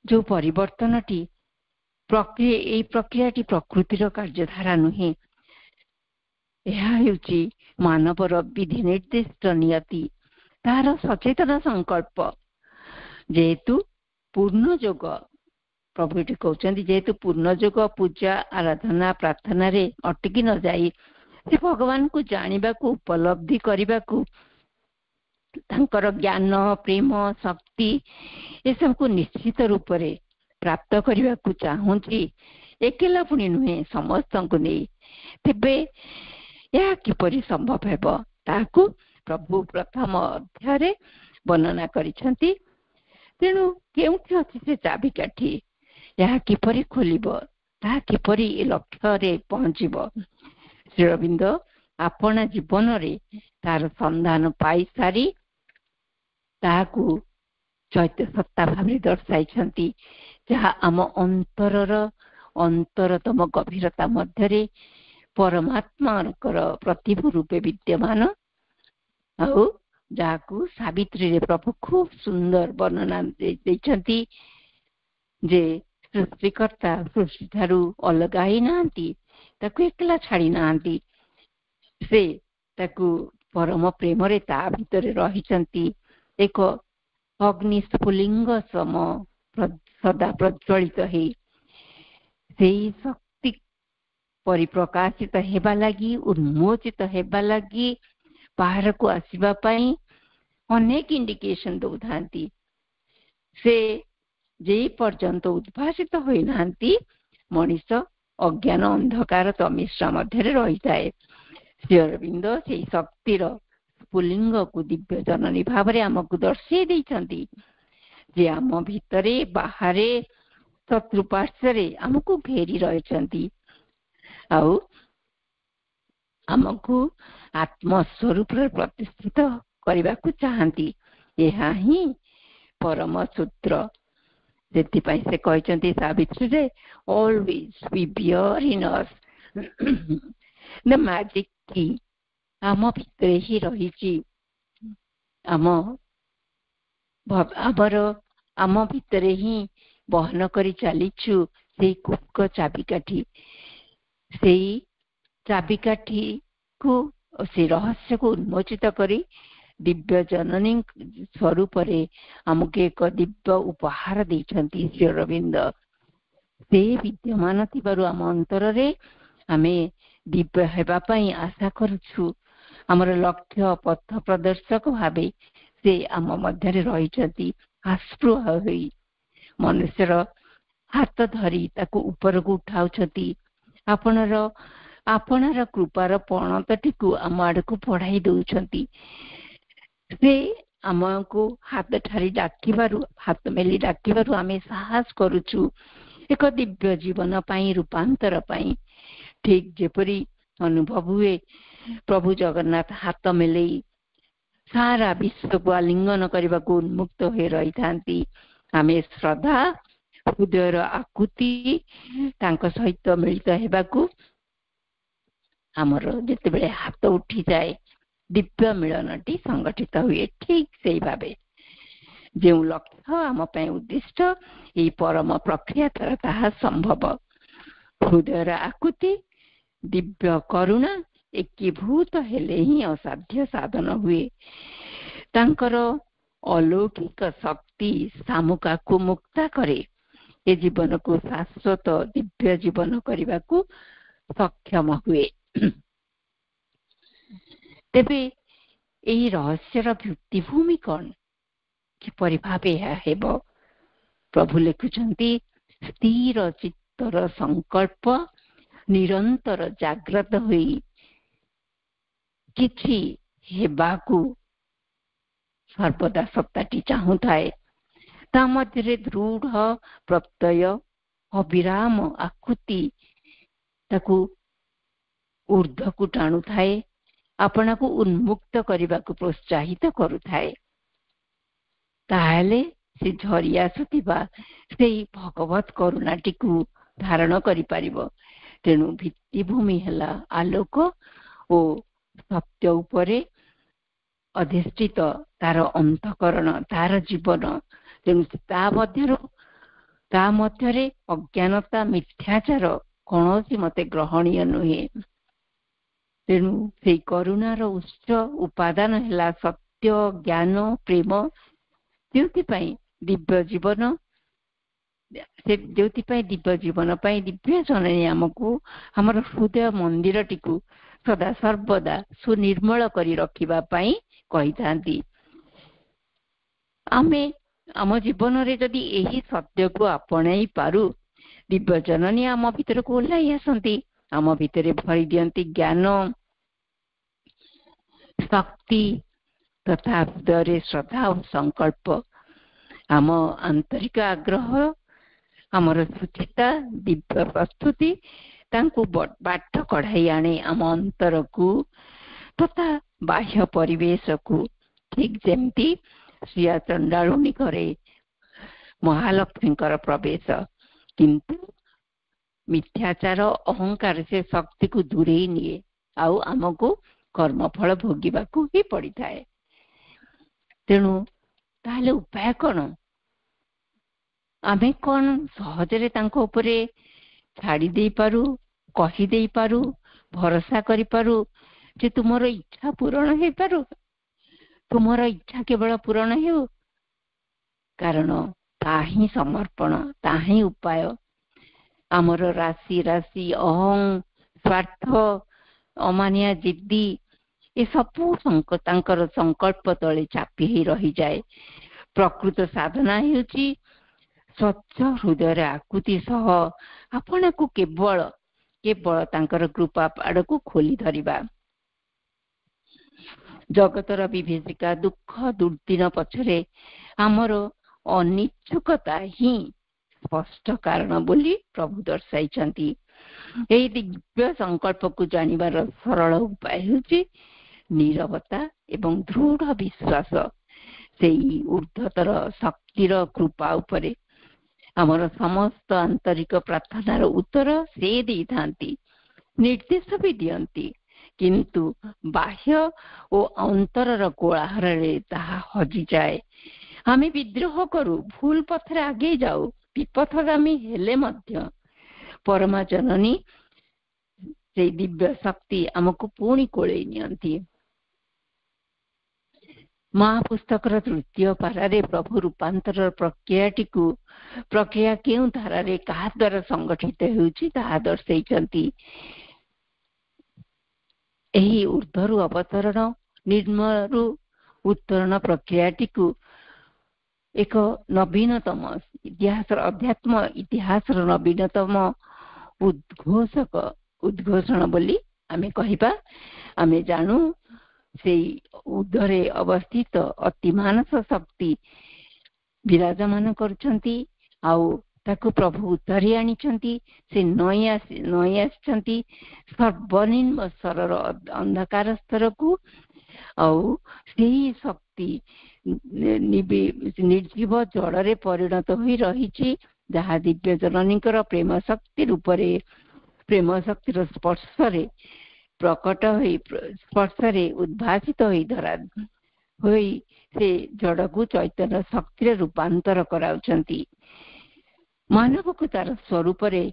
ଯୋଉ ପରିବର୍ତ୍ତନଟି, ଏଇ ପ୍ରକ୍ରିୟାଟି ପ୍ରକୃତିର କାର୍ଯ୍ୟଧାରା ନୁହେଁ, ଏହା ହେଉଛି ମାନବର ବିଧି ନିର୍ଦ୍ଦିଷ୍ଟ ନିୟତି, ତାହାର ସଚେତନ ସଂକଳ୍ପ। ଯେହେତୁ ପୂର୍ଣ୍ଣ ଯୋଗ, ପ୍ରଭୁ ଏଠି କହୁଛନ୍ତି, ଯେହେତୁ ପୂର୍ଣ୍ଣ ଯୋଗ ପୂଜା ଆରାଧନା ପ୍ରାର୍ଥନାରେ ଅଟକି ନ ଯାଇ ସେ ଭଗବାନଙ୍କୁ ଜାଣିବାକୁ, ଉପଲବ୍ଧି କରିବାକୁ, ତାଙ୍କର ଜ୍ଞାନ, ପ୍ରେମ, ଶକ୍ତି ଏସବୁକୁ ନିଶ୍ଚିତ ରୂପରେ ପ୍ରାପ୍ତ କରିବାକୁ ଚାହୁଁଛି, ଏକଲା ପୁଣି ନୁହେଁ, ସମସ୍ତଙ୍କୁ ନେଇ, ତେବେ ଏହା କିପରି ସମ୍ଭବ ହେବ, ତାହାକୁ ପ୍ରଭୁ ପ୍ରଥମ ଅଧ୍ୟାୟରେ ବର୍ଣ୍ଣନା କରିଛନ୍ତି। ତେଣୁ କେଉଁଠି ଅଛି ସେ ଚାବିକାଠି, ଏହା କିପରି ଖୋଲିବ, ତାହା କିପରି ଏ ଲକ୍ଷ୍ୟରେ ପହଞ୍ଚିବ? ଶ୍ରୀ ଅରବିନ୍ଦ ଆପଣା ଜୀବନରେ ତାର ସନ୍ଧାନ ପାଇସାରି ତାହାକୁ ଚୈତ୍ୟ ସତ୍ତା ଭାବରେ ଦର୍ଶାଇଛନ୍ତି, ଯାହା ଆମ ଅନ୍ତରତମ ଗଭୀରତା ମଧ୍ୟରେ ପରମାତ୍ମାଙ୍କର ପ୍ରତିଭୁ ରୂପେ ବିଦ୍ୟମାନ। ଆଉ ଯାହାକୁ ସାବିତ୍ରୀରେ ପ୍ରଭୁ ଖୁବ ସୁନ୍ଦର ବର୍ଣ୍ଣନା ଦେଇଛନ୍ତି ଯେ ସୃଷ୍ଟିକର୍ତ୍ତା ସୃଷ୍ଟିଠାରୁ ଅଲଗା ହେଇନାହାନ୍ତି, ତାକୁ ଏକଲା ଛାଡି ନାହାନ୍ତି, ସେ ତାକୁ ପରମ ପ୍ରେମରେ ତା ଭିତରେ ରହିଛନ୍ତି। ଏକ ଅଗ୍ନି ସ୍ଫୁଲିଙ୍ଗ ସମ ସଦା ପ୍ରଜ୍ୱଳିତ ହେଇ ସେଇ ଶକ୍ତି ପରିପ୍ରକାଶିତ ହେବା ଲାଗି, ଉନ୍ମୋଚିତ ହେବା ଲାଗି, ବାହାରକୁ ଆସିବା ପାଇଁ ଅନେକ ଇଣ୍ଡିକେସନ ଦଉଥାନ୍ତି। ସେ ଯେ ପର୍ଯ୍ୟନ୍ତ ଉଦ୍ଭାସିତ ହୋଇନାହାନ୍ତି, ମଣିଷ ଅଜ୍ଞାନ ଅନ୍ଧକାର ତମିଶ୍ରା ମଧ୍ୟରେ ରହିଥାଏ। ଶ୍ରୀ ଅରବିନ୍ଦ ସେଇ ଶକ୍ତିର ସ୍ଫୁଲିଙ୍ଗକୁ ଦିବ୍ୟ ଜନନୀ ଭାବରେ ଆମକୁ ଦର୍ଶେଇ ଦେଇଛନ୍ତି, ଯେ ଆମ ଭିତରେ ବାହାରେ ଶତ୍ରୁ ପାର୍ଶ୍ୱରେ ଆମକୁ ଘେରି ରହିଛନ୍ତି, ଆଉ ଆମକୁ ଆତ୍ମସ୍ୱରୂପରେ ପ୍ରତିଷ୍ଠିତ କରିବାକୁ ଚାହାନ୍ତି। ଏହା ହିଁ ପରମ ସୂତ୍ର। ସେଥିପାଇଁ ସେ କହିଛନ୍ତି ସାବିତ୍ରୀରେ, always be pure in us the magic key। ଆମ ଭିତରେ ହିଁ ରହିଛି, ଆମ ଭିତରେ ହିଁ ବହନ କରି ଚାଲିଛୁ ସେଇ କୁକ ଚାବିକାଠି। ସେଇ ଚାବିକାଠିକୁ, ସେ ରହସ୍ୟକୁ ଉନ୍ମୋଚିତ କରି ଦିବ୍ୟ ଜନନୀ ସ୍ୱରୂପରେ ଆମକୁ ଏକ ଦିବ୍ୟ ଉପହାର ଦେଇଛନ୍ତି ଶ୍ରୀ ଅରବିନ୍ଦ। ସେ ବିଦ୍ୟମାନ ଥିବାରୁ ଆମ ଅନ୍ତରରେ ଆମେ ଦିବ୍ୟ ହେବା ପାଇଁ ଆଶା କରୁଛୁ। ଆମର ଲକ୍ଷ୍ୟ ପଥ ପ୍ରଦର୍ଶକ ଭାବେ ସେ ଆମ ମଧ୍ୟରେ ରହିଛନ୍ତି, ଆସ୍ପୃହ ହୋଇ ମନୁଷ୍ୟର ହାତ ଧରି ତାକୁ ଉପରକୁ ଉଠାଉଛନ୍ତି। ଆପଣାର କୃପାର ପଣତଟିକୁ ଆମ ଆଡକୁ ବଢାଇ ଦଉଛନ୍ତି। ସେ ଆମକୁ ହାତ ଠାରି ଡାକିବାରୁ, ହାତ ମେଲି ଡାକିବାରୁ ଆମେ ସାହସ କରୁଛୁ ଏକ ଦିବ୍ୟ ଜୀବନ ପାଇଁ, ରୂପାନ୍ତର ପାଇଁ। ଠିକ ଯେପରି ଅନୁଭବ ହୁଏ ପ୍ରଭୁ ଜଗନ୍ନାଥ ହାତ ମେଲେଇ ସାରା ବିଶ୍ୱକୁ ଆଲିଙ୍ଗନ କରିବାକୁ ଉନ୍ମୁକ୍ତ ହୋଇ ରହିଥାନ୍ତି। ଆମେ ଶ୍ରଦ୍ଧା ହୃଦୟର ଆକୁତି ତାଙ୍କ ସହିତ ମିଳିତ ହେବାକୁ ଆମର ଯେତେବେଳେ ହାତ ଉଠିଯାଏ ଦିବ୍ୟ ମିଳନଟି ସଂଗଠିତ ହୁଏ। ଠିକ ସେଇ ଭାବେ ଯେଉଁ ଲକ୍ଷ୍ୟ ଆମ ପାଇଁ ଉଦ୍ଦିଷ୍ଟ, ଏହି ପରମ ପ୍ରକ୍ରିୟା ଦ୍ୱାରା ତାହା ସମ୍ଭବ। ହୃଦୟର ଆକୁତି, ଦିବ୍ୟ କରୁଣା ଏକୀଭୂତ ହେଲେ ହିଁ ଅସାଧ୍ୟ ସାଧନ ହୁଏ। ତାଙ୍କର ଅଲୌକିକ ଶକ୍ତି ଶାମୁକାକୁ ମୁକ୍ତା କରେ, ଏ ଜୀବନକୁ ଶାଶ୍ୱତ ଦିବ୍ୟ ଜୀବନ କରିବାକୁ ସକ୍ଷମ ହୁଏ। ତେବେ ଏହି ରହସ୍ୟର ଭିତ୍ତିଭୂମି କଣ, କିପରି ଭାବେ ଏହା ହେବ? ପ୍ରଭୁ ଲେଖୁଛନ୍ତି, ସ୍ଥିର ଚିତ୍ତର ସଂକଳ୍ପ ନିରନ୍ତର ଜାଗ୍ରତ ହୋଇ କିଛି ହେବାକୁ ସର୍ବଦା ସତ୍ତାଟି ଚାହୁଁଥାଏ। ତା ମଧ୍ୟରେ ଦୃଢ ପ୍ରତ୍ୟୟ, ଅବିରାମ ଆକୁତି ତାକୁ ଊର୍ଦ୍ଧ୍ୱକୁ ଟାଣୁଥାଏ, ଆପଣାକୁ ଉନ୍ମୁକ୍ତ କରିବାକୁ ପ୍ରୋତ୍ସାହିତ କରୁଥାଏ। ତାହେଲେ ସେ ଝରି ଆସୁଥିବା ସେଇ ଭଗବତ କରୁଣାଟିକୁ ଧାରଣ କରିପାରିବ। ତେଣୁ ଭିତ୍ତିଭୂମି ହେଲା ଆଲୋକ ଓ ସତ୍ୟ ଉପରେ ଅଧିଷ୍ଠିତ ତାର ଅନ୍ତଃକରଣ, ତାର ଜୀବନ। ତେଣୁ ତା ମଧ୍ୟରେ ଅଜ୍ଞାନତା, ମିଥ୍ୟାଚାର କୌଣସି ମତେ ଗ୍ରହଣୀୟ ନୁହେଁ। ତେଣୁ ସେଇ କରୁଣାର ଉତ୍ସ ଉପାଦାନ ହେଲା ସତ୍ୟ, ଜ୍ଞାନ, ପ୍ରେମ। ଯେଉଁଥିପାଇଁ ଦିବ୍ୟ ଜୀବନ ପାଇଁ ଦିବ୍ୟ ଜନନୀ ଆମକୁ ଆମର ହୃଦୟ ମନ୍ଦିରଟିକୁ ସଦା ସର୍ବଦା ସୁନିର୍ମଳ କରି ରଖିବା ପାଇଁ କହିଥାନ୍ତି। ଆମେ ଆମ ଜୀବନରେ ଯଦି ଏହି ସତ୍ୟକୁ ଆପଣେଇ ପାରୁ, ଦିବ୍ୟ ଜନନୀ ଆମ ଭିତରକୁ ଓହ୍ଲାଇ ଆସନ୍ତି, ଆମ ଭିତରେ ଭରି ଦିଅନ୍ତି ଜ୍ଞାନ, ଶକ୍ତି ତଥା ହୃଦୟରେ ଶ୍ରଦ୍ଧା ଓ ସଂକଳ୍ପ। ଆମ ଆନ୍ତରିକ ଆଗ୍ରହ, ଆମର ସୁଚିତା, ଦିବ୍ୟ ପ୍ରସ୍ତୁତି ତାଙ୍କୁ ବାଟ କଢାଇ ଆଣେ ଆମ ଅନ୍ତରକୁ ତଥା ବାହ୍ୟ ପରିବେଶକୁ। ଠିକ ଯେମିତି ଶ୍ରୀୟା ଚଣ୍ଡାଳୁଣୀ ଘରେ ମହାଲକ୍ଷ୍ମୀଙ୍କର ପ୍ରବେଶ, କିନ୍ତୁ ମିଥ୍ୟାଚାର, ଅହଙ୍କାର ସେ ଶକ୍ତିକୁ ଦୂରେଇ ନିଏ, ଆଉ ଆମକୁ କର୍ମଫଳ ଭୋଗିବାକୁ ହିଁ ପଡିଥାଏ। ତେଣୁ ତାହେଲେ ଉପାୟ କଣ? ଆମେ କଣ ସହଜରେ ତାଙ୍କ ଉପରେ ଛାଡି ଦେଇପାରୁ, କହିଦେଇପାରୁ, ଭରସା କରିପାରୁ ଯେ ତୁମର ଇଚ୍ଛା ପୂରଣ ହେଇପାରୁ, ତୁମର ଇଚ୍ଛା କେବଳ ପୂରଣ ହେଉ? କାରଣ ତାହା ହିଁ ସମର୍ପଣ, ତାହା ହିଁ ଉପାୟ। ଆମର ରାଶି ରାଶି ଅହଂ, ସ୍ୱାର୍ଥ, ଅମାନିଆ, ଜିଦ୍ଦି ଏସବୁ ତାଙ୍କର ସଂକଳ୍ପ ତଳେ ଚାପି ହେଇ ରହିଯାଏ। ପ୍ରକୃତ ସାଧନା ହେଉଛି ସ୍ୱଚ୍ଛ ହୃଦୟରେ ଆକୁତି ସହ ଆପଣଙ୍କୁ କେବଳ ତାଙ୍କର କୃପା ଆଡକୁ ଖୋଲି ଧରିବା। ଜଗତର ବିଭୀଷିକା, ଦୁଃଖ, ଦୁର୍ଦିନ ପଛରେ ଆମର ଅନିଚ୍ଛୁକତା ହିଁ ସ୍ପଷ୍ଟ କାରଣ ବୋଲି ପ୍ରଭୁ ଦର୍ଶାଇଛନ୍ତି। ଏହି ଦିବ୍ୟ ସଂକଳ୍ପକୁ ଜାଣିବାର ସରଳ ଉପାୟ ହେଉଛି ନୀରବତା ଏବଂ ଦୃଢ ବିଶ୍ୱାସ ସେଇ ଊର୍ଦ୍ଧ୍ୱତର ଶକ୍ତିର କୃପା ଉପରେ। ଆମର ସମସ୍ତ ଆନ୍ତରିକ ପ୍ରାର୍ଥନାର ଉତ୍ତର ସେ ଦେଇଥାନ୍ତି, ନିର୍ଦ୍ଦେଶ ବି ଦିଅନ୍ତି, କିନ୍ତୁ ବାହ୍ୟ ଓ ଅନ୍ତରର କୋଳାହଳରେ ତାହା ହଜିଯାଏ। ଆମେ ବିଦ୍ରୋହ କରୁ, ଭୁଲ ପଥରେ ଆଗେଇ ଯାଉ, ବିପଥଗାମୀ ହେଲେ ମଧ୍ୟ ପରମା ଜନନୀ ସେଇ ଦିବ୍ୟ ଶକ୍ତି ଆମକୁ ପୁଣି କୋଳେଇ ନିଅନ୍ତି। ମହାପୁସ୍ତକର ତୃତୀୟ ପାରାରେ ପ୍ରଭୁ ରୂପାନ୍ତର ପ୍ରକ୍ରିୟା କେଉଁ ଧାରାରେ କାହା ଦ୍ୱାରା ସଂଗଠିତ ହେଉଛି ତାହା ଦର୍ଶାଇଛନ୍ତି। ଏହି ଊର୍ଦ୍ଧ୍ୱରୁ ଅବତରଣ, ନିମ୍ନରୁ ଉତ୍ତରଣ ପ୍ରକ୍ରିୟାଟିକୁ ଏକ ନବୀନତମ ଅଧ୍ୟାତ୍ମ ଇତିହାସର ନବୀନତମ ଉଦ୍ଘୋଷଣ ବୋଲି ଆମେ କହିବା। ଆମେ ଜାଣୁ ସେଇ ଉର୍ଦ୍ଧ୍ୱରେ ଅବସ୍ଥିତ ଅତି ମାନସ ଶକ୍ତି ବିରାଜମାନ କରୁଛନ୍ତି ଆଉ ତାକୁ ପ୍ରଭୁ ଉଦ୍ଧାରି ଆଣିଛନ୍ତି। ସେ ନଈ ଆସିଛନ୍ତି ସର୍ବନିମ୍ନ ସ୍ତରର ଅନ୍ଧକାର ସ୍ତରକୁ ଆଉ ସେଇ ଶକ୍ତି ନିର୍ଜୀବ ଜଳରେ ପରିଣତ ହୋଇ ରହିଛି, ଯାହା ଦିବ୍ୟ ଜନନୀଙ୍କର ପ୍ରେମ ଶକ୍ତି ରୂପରେ ପ୍ରେମ ଶକ୍ତିର ସ୍ପର୍ଶରେ ପ୍ରକଟ ହୋଇ ସ୍ପର୍ଶରେ ଉଦ୍ଭାସିତ ହୋଇ ଧରା ହୋଇ ସେ ଜଡକୁ ଚୈତନ୍ୟ ଶକ୍ତିରେ ରୂପାନ୍ତର କରାଉଛନ୍ତି। ମାନବକୁ ତାର ସ୍ୱରୂପରେ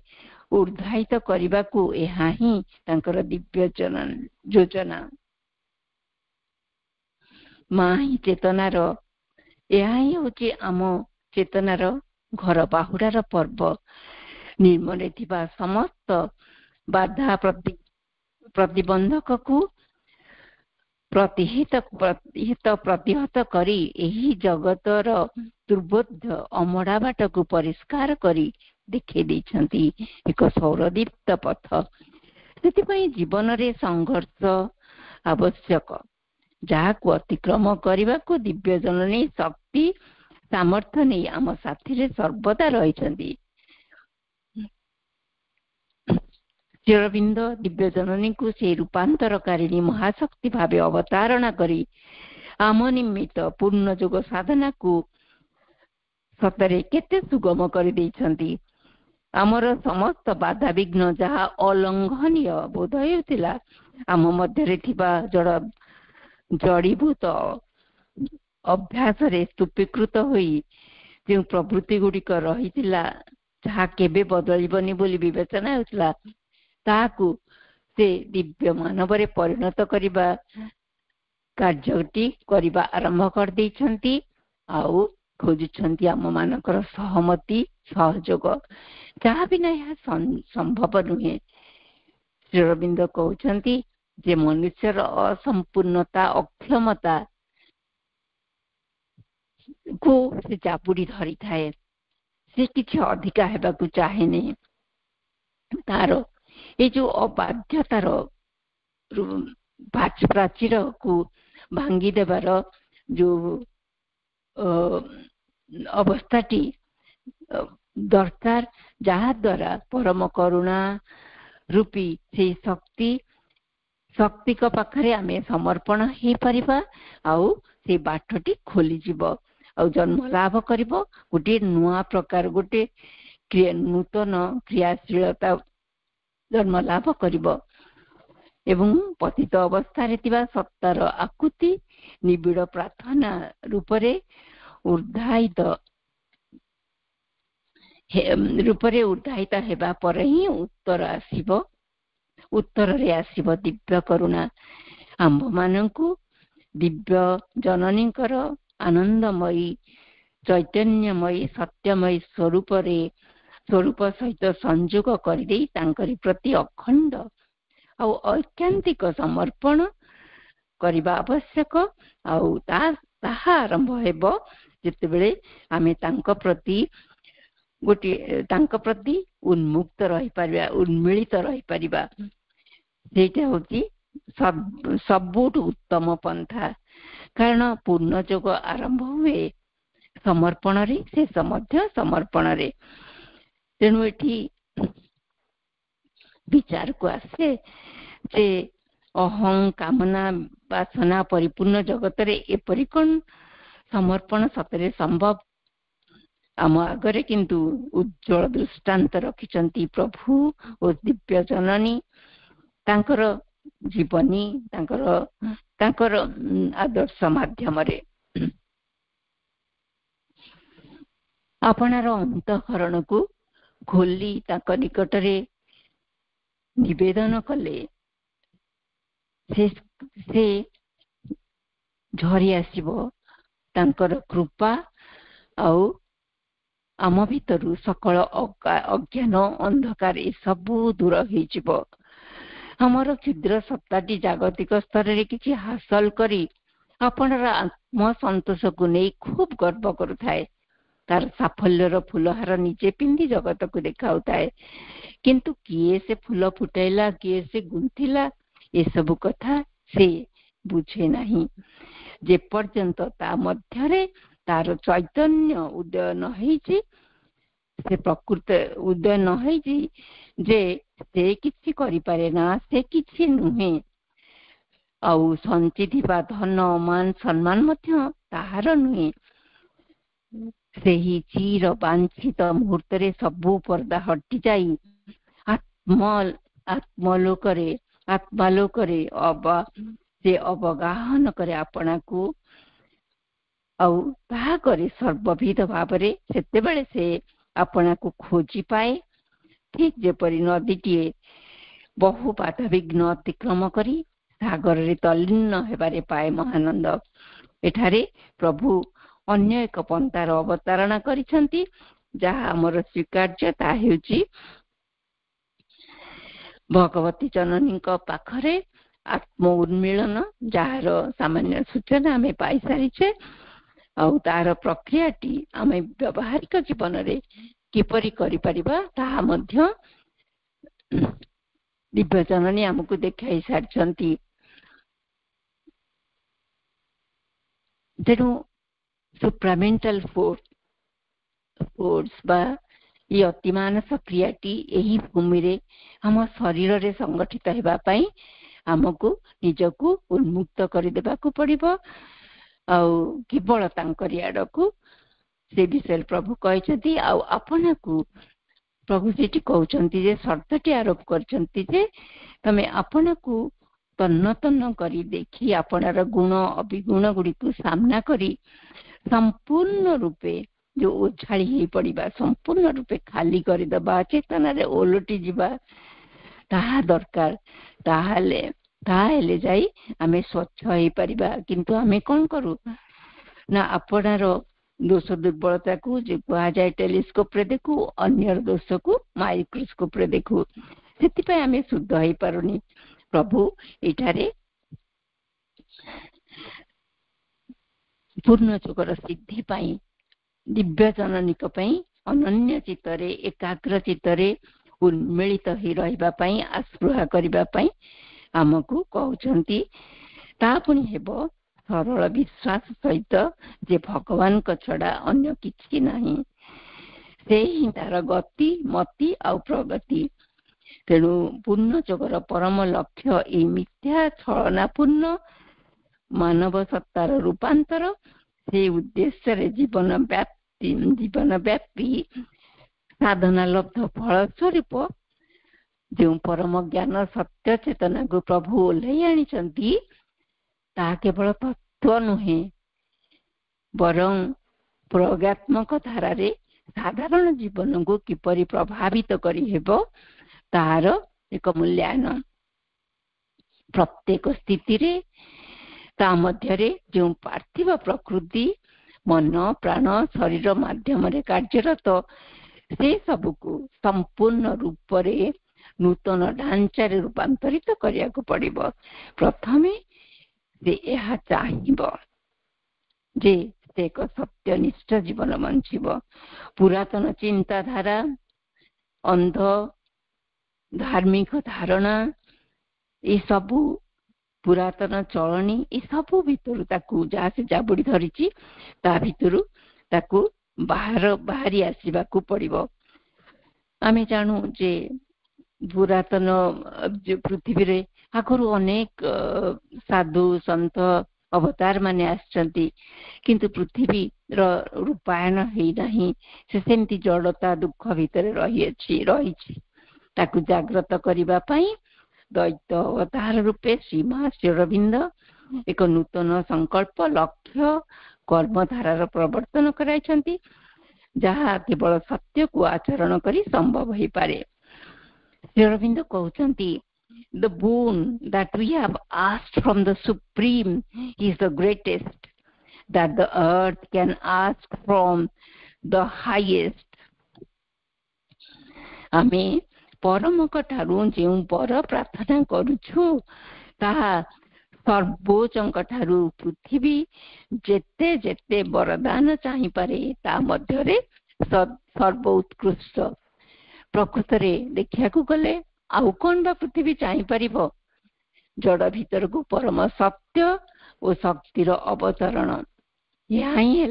ଉର୍ଦ୍ଧାୟିତ କରିବାକୁ ଏହା ହିଁ ତାଙ୍କର ଦିବ୍ୟ ଯୋଜନା। ମା ହିଁ ଚେତନାର, ଏହା ହିଁ ହଉଛି ଆମ ଚେତନାର ଘର ବାହୁଡାର ପର୍ବ। ନିର୍ମରେ ଥିବା ସମସ୍ତ ବାଧା ପ୍ରତିବନ୍ଧକକୁ ପ୍ରତିହତ କରି ଏହି ଜଗତର ଦୁର୍ବୋଧ୍ୟ ଅମଡ଼ା ବାଟକୁ ପରିଷ୍କାର କରି ଦେଖାଇ ଦେଇଛନ୍ତି ଏକ ସୌରଦୀପ୍ତ ପଥ। ସେଥିପାଇଁ ଜୀବନରେ ସଂଘର୍ଷ ଆବଶ୍ୟକ, ଯାହାକୁ ଅତିକ୍ରମ କରିବାକୁ ଦିବ୍ୟ ଜନନୀ ଶକ୍ତି ସାମର୍ଥ୍ୟ ନେଇ ଆମ ସାଥିରେ ସର୍ବଦା ରହିଛନ୍ତି। ଶ୍ରୀଅରବିନ୍ଦ ଦିବ୍ୟ ଜନନୀକୁ ସେ ରୂପାନ୍ତରକାରିଣୀ ମହାଶକ୍ତି ଭାବେ ଅବତାରଣା କରି ଆମ ନିମିତ୍ତ ପୂର୍ଣ୍ଣ ଯୋଗ ସାଧନାକୁ ସତରେ କେତେ ସୁଗମ କରିଦେଇଛନ୍ତି। ଆମର ସମସ୍ତ ବାଧାବିଘ୍ନ ଯାହା ଅଲଙ୍ଘନୀୟ ବୋଧ ହେଉଥିଲା, ଆମ ମଧ୍ୟରେ ଥିବା ଜଡୀଭୂତ ଅଭ୍ୟାସରେ ସ୍ତୂପୀକୃତ ହୋଇ ଯେଉଁ ପ୍ରବୃତ୍ତି ଗୁଡିକ ରହିଥିଲା, ଯାହା କେବେ ବଦଳିବନି ବୋଲି ବିବେଚନା ହେଉଥିଲା, ତାହାକୁ ସେ ଦିବ୍ୟ ମାନବରେ ପରିଣତ କରିବା କାର୍ଯ୍ୟଟି କରିବା ଆରମ୍ଭ କରିଦେଇଛନ୍ତି ଆଉ ଖୋଜୁଛନ୍ତି ଆମ ମାନଙ୍କର ସହମତି, ସହଯୋଗ, ଯାହା ବିନା ଏହା ସମ୍ଭବ ନୁହେଁ। ଶ୍ରୀଅରବିନ୍ଦ କହୁଛନ୍ତି ଯେ ମନୁଷ୍ୟର ଅସମ୍ପୂର୍ଣ୍ଣତା, ଅକ୍ଷମତା କୁ ସେ ଚାପୁଡି ଧରିଥାଏ। ସେ କିଛି ଅଧିକା ହେବାକୁ ଚାହେଁନି। ତାର ଏ ଯୋଉ ଅବାଧ୍ୟତାର ପ୍ରାଚୀରକୁ ଭାଙ୍ଗି ଦେବାର ଯୋଉ ଅବସ୍ଥାଟି ଦରକାର, ଯାହା ଦ୍ୱାରା ପରମ କରୁଣା ରୂପୀ ସେଇ ଶକ୍ତିଙ୍କ ପାଖରେ ଆମେ ସମର୍ପଣ ହେଇପାରିବା ଆଉ ସେଇ ବାଟଟି ଖୋଲିଯିବ ଆଉ ଜନ୍ମ ଲାଭ କରିବ। ଗୋଟିଏ ନୂଆ ପ୍ରକାର, ଗୋଟେ ନୂତନ କ୍ରିୟାଶୀଳତା ଜନ୍ମ ଲାଭ କରିବ ଏବଂ ପତିତ ଅବସ୍ଥାରେ ଥିବା ସତ୍ତାର ଆକୁତି ନିବିଡ଼ ପ୍ରାର୍ଥନା ରୂପରେ ଉଦ୍ଧାହିତ ହେବା ପରେ ହିଁ ଉତ୍ତରରେ ଆସିବ ଦିବ୍ୟ କରୁଣା। ଆମ୍ଭମାନଙ୍କୁ ଦିବ୍ୟ ଜନନୀଙ୍କର ଆନନ୍ଦମୟୀ, ଚୈତନ୍ୟମୟୀ, ସତ୍ୟମୟୀ ସ୍ୱରୂପ ସହିତ ସଂଯୋଗ କରିଦେଇ ତାଙ୍କରି ପ୍ରତି ଅଖଣ୍ଡ ଆଉ ଐକାନ୍ତିକ ସମର୍ପଣ କରିବା ଆବଶ୍ୟକ। ଆଉ ତାହା ଆରମ୍ଭ ହେବ ଯେତେବେଳେ ଆମେ ତାଙ୍କ ପ୍ରତି ଉନ୍ମୁକ୍ତ ରହିପାରିବା, ଉନ୍ମିଳିତ ରହିପାରିବା। ସେଇଟା ହଉଛି ସବୁଠୁ ଉତ୍ତମ ପନ୍ଥା, କାରଣ ପୂର୍ଣ୍ଣ ଯୋଗ ଆରମ୍ଭ ହୁଏ ସମର୍ପଣରେ, ଶେଷ ମଧ୍ୟ ସମର୍ପଣରେ। ତେଣୁ ଏଠି ବିଚାରକୁ ଆସେ ଯେ ଅହଂ, କାମନା, ବାସନା ପରିପୂର୍ଣ୍ଣ ଜଗତରେ ଏପରି କଣ ସମର୍ପଣ ସତରେ ସମ୍ଭବ? ଆମ ଆଗରେ କିନ୍ତୁ ଉଜ୍ଜଳ ଦୃଷ୍ଟାନ୍ତ ରଖିଛନ୍ତି ପ୍ରଭୁ ଓ ଦିବ୍ୟ ଜନନୀ। ତାଙ୍କର ଜୀବନୀ, ତାଙ୍କର ଆଦର୍ଶ ମାଧ୍ୟମରେ ଆପଣାର ଅନ୍ତଃକରଣକୁ ଖୋଲି ତାଙ୍କ ନିକଟରେ ନିବେଦନ କଲେ ସେ ଝରି ଆସିବ ତାଙ୍କର କୃପା ଆଉ ଆମ ଭିତରୁ ସକଳ ଅଜ୍ଞାନ, ଅନ୍ଧକାର ଏସବୁ ଦୂର ହେଇଯିବ। ଆମର କ୍ଷୁଦ୍ର ସତ୍ତାଟି ଜାଗତିକ ସ୍ତରରେ କିଛି ହାସଲ କରି ଆପଣାର ଆତ୍ମସନ୍ତୋଷକୁ ନେଇ ଖୁବ୍ ଗର୍ବ କରୁଥାଏ। ତାର ସାଫଲ୍ୟର ଫୁଲହାର ନିଜେ ପିନ୍ଧି ଜଗତକୁ ଦେଖାଉଥାଏ। କିନ୍ତୁ କିଏ ସେ ଫୁଲ ଫୁଟାଇଲା, କିଏ ସେ ଗୁନ୍ଥିଲା, ଏସବୁ କଥା ସେ ବୁଝେ ନାହିଁ। ଯେପର୍ଯ୍ୟନ୍ତ ତା ମଧ୍ୟରେ ତାର ଚୈତନ୍ୟ ଉଦୟ ନ ହେଇଛି, ସେ ପ୍ରକୃତ ଉଦୟ ନ ହେଇଛି ଯେ ସେ କିଛି କରିପାରେ ନା, ସେ କିଛି ନୁହେଁ, ଆଉ ସଞ୍ଚିଥିବା ଧନ ମାନ ସମ୍ମାନ ମଧ୍ୟ ତାହାର ନୁହେଁ। ସେହି ଚିର ବାଞ୍ଛିତ ମୁହୂର୍ତ୍ତରେ ସବୁ ପର୍ଦା ହଟିଯାଇ ଆତ୍ମାଲୋକରେ ସେ ଅବଗାହନ କରେ ଆପଣାକୁ, ଆଉ ତାହା କରେ ସର୍ବବିଧ ଭାବରେ। ସେତେବେଳେ ସେ ଆପଣାକୁ ଖୋଜି ପାଏ, ଠିକ ଯେପରି ନଦୀଟିଏ ବହୁ ବାଧାବିଘ୍ନ ଅତିକ୍ରମ କରି ସାଗରରେ ତଲ୍ଲୀନ ହେବାରେ ପାଏ ମହାନନ୍ଦ। ଏଠାରେ ପ୍ରଭୁ ଅନ୍ୟ ଏକ ପନ୍ଥାର ଅବତାରଣା କରିଛନ୍ତି, ଯାହା ଆମର ସ୍ୱୀକାର୍ଯ୍ୟ। ତାହା ହେଉଛି ଭଗବତୀ ଜନନୀଙ୍କ ପାଖରେ ଆତ୍ମ ଉନ୍ମିଳନ, ଯାହାର ସାମାନ୍ୟ ସୂଚନା ଆମେ ପାଇସାରିଛେ, ଆଉ ତାର ପ୍ରକ୍ରିୟାଟି ଆମେ ବ୍ୟବହାରିକ ଜୀବନରେ କିପରି କରିପାରିବା ତାହା ମଧ୍ୟ ଦିବ୍ୟ ଜନନୀ ଆମକୁ ଦେଖାଇ ସାରିଛନ୍ତି। ତେଣୁ ସୁପ୍ରାମେଣ୍ଟାଲ ଫୋର୍ସ ବା ଏ ଅତିମାନସ କ୍ରିୟାଟି ଏହି ଭୂମିରେ ଆମ ଶରୀରରେ ସଂଗଠିତ ହେବା ପାଇଁ ଆମକୁ ନିଜକୁ ଉନ୍ମୁକ୍ତ କରିଦେବାକୁ ପଡିବ, ଆଉ କେବଳ ତାଙ୍କରି ଆଡକୁ ସେ ବିଷୟରେ ପ୍ରଭୁ କହିଛନ୍ତି। ଆଉ ଆପଣଙ୍କୁ ପ୍ରଭୁ ସେଠି କହୁଛନ୍ତି ଯେ ସର୍ତ୍ତଟି ଆରୋପ କରିଛନ୍ତି ଯେ ତମେ ଆପଣଙ୍କୁ ତନ୍ନ ତନ୍ନ କରି ଦେଖି ଆପଣାର ଗୁଣ ଅବିଗୁଣ ଗୁଡିକୁ ସାମ୍ନା କରି ସମ୍ପୂର୍ଣ୍ଣ ରୂପେ ଯୋଉ ଓଝାଳି ହେଇ ପଡିବା, ସମ୍ପୂର୍ଣ୍ଣ ରୂପେ ଖାଲି କରିଦେବା, ଚେତନାରେ ଓଲଟି ଯିବା, ତାହା ଦରକାର। ତାହେଲେ ଯାଇ ଆମେ ସ୍ୱଚ୍ଛ ହେଇପାରିବା। କିନ୍ତୁ ଆମେ କଣ କରୁ ନା ଆପଣାର ଦୋଷ ଦୁର୍ବଳତାକୁ ଯେ କୁହାଯାଏ ଟେଲିସ୍କୋପରେ ଦେଖୁ, ଅନ୍ୟର ଦୋଷକୁ ମାଇକ୍ରୋସ୍କୋପରେ ଦେଖୁ, ସେଥିପାଇଁ ଆମେ ଶୁଦ୍ଧ ହେଇପାରୁନି। ପ୍ରଭୁ ଏଠାରେ ପୂର୍ଣ୍ଣ ଯୋଗର ସିଦ୍ଧି ପାଇଁ, ଦିବ୍ୟ ଜନନୀଙ୍କ ପାଇଁ ଅନନ୍ୟ ଚିତ୍ତରେ, ଏକାଗ୍ର ଚିତ୍ତରେ ଉନ୍ମିଳିତ ହେଇ ରହିବା ପାଇଁ, ଆସ୍ପୃହା କରିବା ପାଇଁ ଆମକୁ କହୁଛନ୍ତି। ତା ପୁଣି ହେବ ସରଳ ବିଶ୍ୱାସ ସହିତ ଯେ ଭଗବାନଙ୍କ ଛଡା ଅନ୍ୟ କିଛି ନାହିଁ, ସେ ହିଁ ତାର ଗତି, ମତି ଆଉ ପ୍ରଗତି। ତେଣୁ ପୂର୍ଣ୍ଣ ଯୋଗର ପରମ ଲକ୍ଷ୍ୟ ଏହି ମିଥ୍ୟା ଛଳନାପୂର୍ଣ୍ଣ ମାନବ ସତ୍ତାର ରୂପାନ୍ତର। ସେ ଉଦ୍ଦେଶ୍ୟରେ ଜୀବନ ବ୍ୟାପୀ ସାଧନା ଲବ୍ଧ ଫଳ ସ୍ୱରୂପ ଯେଉଁ ପରମ ଜ୍ଞାନ ସତ୍ୟ ଚେତନାକୁ ପ୍ରଭୁ ଓହ୍ଲାଇ ଆଣିଛନ୍ତି, ତାହା କେବଳ ତତ୍ତ୍ୱ ନୁହେଁ, ବରଂ ପ୍ରଜ୍ଞାତ୍ମକ ଧାରାରେ ସାଧାରଣ ଜୀବନକୁ କିପରି ପ୍ରଭାବିତ କରିହେବ ତାହାର ଏକ ମୂଲ୍ୟାୟନ। ପ୍ରତ୍ୟେକ ସ୍ଥିତିରେ ତା ମଧ୍ୟରେ ଯେଉଁ ପାର୍ଥିବ ପ୍ରକୃତି ମନ ପ୍ରାଣ ଶରୀର ମାଧ୍ୟମରେ କାର୍ଯ୍ୟରତ, ସେ ସବୁକୁ ସମ୍ପୂର୍ଣ୍ଣ ରୂପରେ ନୂତନ ଢାଞ୍ଚାରେ ରୂପାନ୍ତରିତ କରିବାକୁ ପଡିବ। ପ୍ରଥମେ ସେ ଏହା ଚାହିଁବ ଯେ ସେ ଏକ ସତ୍ୟନିଷ୍ଠ ଜୀବନ ବଞ୍ଚିବ। ପୁରାତନ ଚିନ୍ତାଧାରା, ଅନ୍ଧ ଧାର୍ମିକ ଧାରଣା, ଏସବୁ ପୁରାତନ ଚଳଣି, ଏସବୁ ଭିତରୁ ତାକୁ ଯାହା ସେ ଜାବୁଡି ଧରିଛି, ତା ଭିତରୁ ତାକୁ ବାହାରି ଆସିବାକୁ ପଡିବ। ଆମେ ଜାଣୁ ଯେ ପୁରାତନ ପୃଥିବୀରେ ଆଗରୁ ଅନେକ ସାଧୁ ସନ୍ଥ ଅବତାର ମାନେ ଆସିଛନ୍ତି, କିନ୍ତୁ ପୃଥିବୀର ରୂପାୟନ ହେଇନାହିଁ। ସେ ସେମିତି ଜଡତା ଦୁଃଖ ଭିତରେ ରହିଛି। ତାକୁ ଜାଗ୍ରତ କରିବା ପାଇଁ ଦୈତ ଅବତାର ରୂପେ ଶ୍ରୀ ଶ୍ରୀ ଅରବିନ୍ଦ ଏକ ନୂତନ ସଂକଳ୍ପ, ଲକ୍ଷ୍ୟ, କର୍ମଧାରାର ପ୍ରବର୍ତ୍ତନ କରାଇଛନ୍ତି, ଯାହା କେବଳ ସତ୍ୟକୁ ଆଚରଣ କରି ସମ୍ଭବ ହେଇପାରେ। ଶ୍ରୀ ଅରବିନ୍ଦ କହୁଛନ୍ତି, The boon that we have asked from the Supreme is the greatest that the earth can ask from the highest. ଆମେ ପରମଙ୍କ ଠାରୁ ଯେଉଁ ବର ପ୍ରାର୍ଥନା କରୁଛୁ, ତାହା ସର୍ବୋଚ୍ଚଙ୍କ ଠାରୁ ପୃଥିବୀ ଯେତେ ଯେତେ ବରଦାନ ଚାହିଁପାରେ ତା ମଧ୍ୟରେ ସର୍ବ ଉତ୍କୃଷ୍ଟ। ପ୍ରକୃତରେ ଦେଖିବାକୁ ଗଲେ ଆଉ କଣ ବା ପୃଥିବୀ ଚାହିଁପାରିବ? जड़ भीतर को परम सत्य और शक्तिर अवतरण। यह ही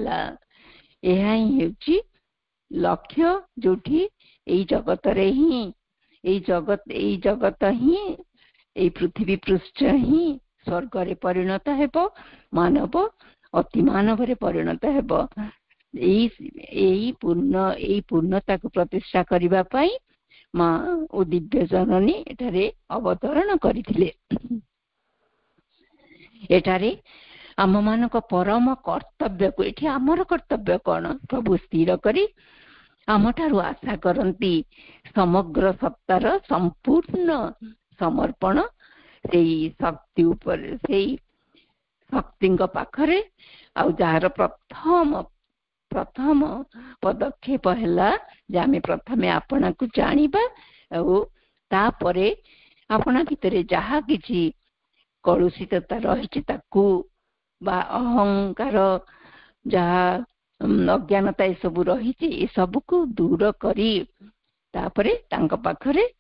लक्ष्य जोठी जगत ही जगत ही पृथ्वी पृष्ठ ही स्वर्ग रे परिणत हेबो, मानव अति मानव रे परिणत हेबो। पूर्णता को प्रतिष्ठा करिबा पाई माँ ओ दिव्य जननी एठारे अवतरण करिथिले। एठारे आम मान परम कर्तव्य को एठी आमर कर्तव्य कौन प्रभु स्थिर करी आम ठारू आशा करती समग्र सत्तार संपूर्ण समर्पण से शक्ति उपर से शक्ति पाखरे आ जार प्रथम पदक्षेप है आम प्रथमे आपना को जानिबा तापरे आपना भितरे जहा किछि कलुषितता रही बा अहंकार जहा अज्ञानता ये सब रही सब को दूर करी तापरे तांका पाखरे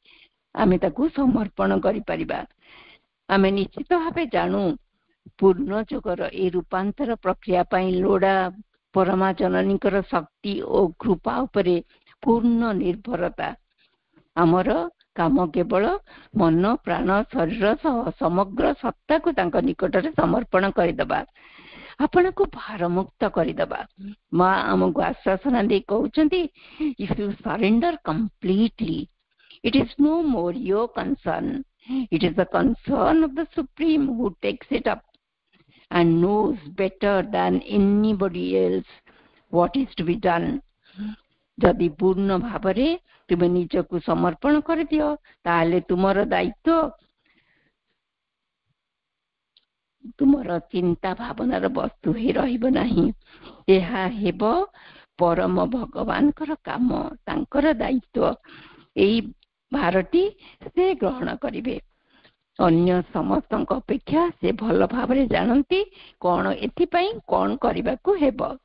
आमे ताकू समर्पण करि परिबा। आमे निश्चित भावे जानू पूर्ण जुगर ए रूपांतर प्रक्रिया पाई लोड़ा परमा जननीकर शक्ति और कृपा उपरे पूर्ण निर्भरता। आमर काम केवल मन प्राण शरीर सह समग्र सत्ता को तांका निकटरे समर्पण करदबा, आपण को भार मुक्त करदबा। माँ आमको आश्वासना दे कहउचंती if you surrender completely it is no more your concern, it is the concern of the Supreme who takes it up and knows better than anybody else what is to be done. जदि पूर्ण भावरे तुम निज को समर्पण कर दियो ताले तुमर दायित्व तुमर चिंता भावनार वस्तु ही रहिबो नाही। एहा हेबो परम भगवान कर काम, तांकर दायित्व। एई भारती से ग्रहण करिवे। अन्य समस्त अपेक्षा से भल भावरे जानती कौन एथिपाई कौन करबा को हेबो।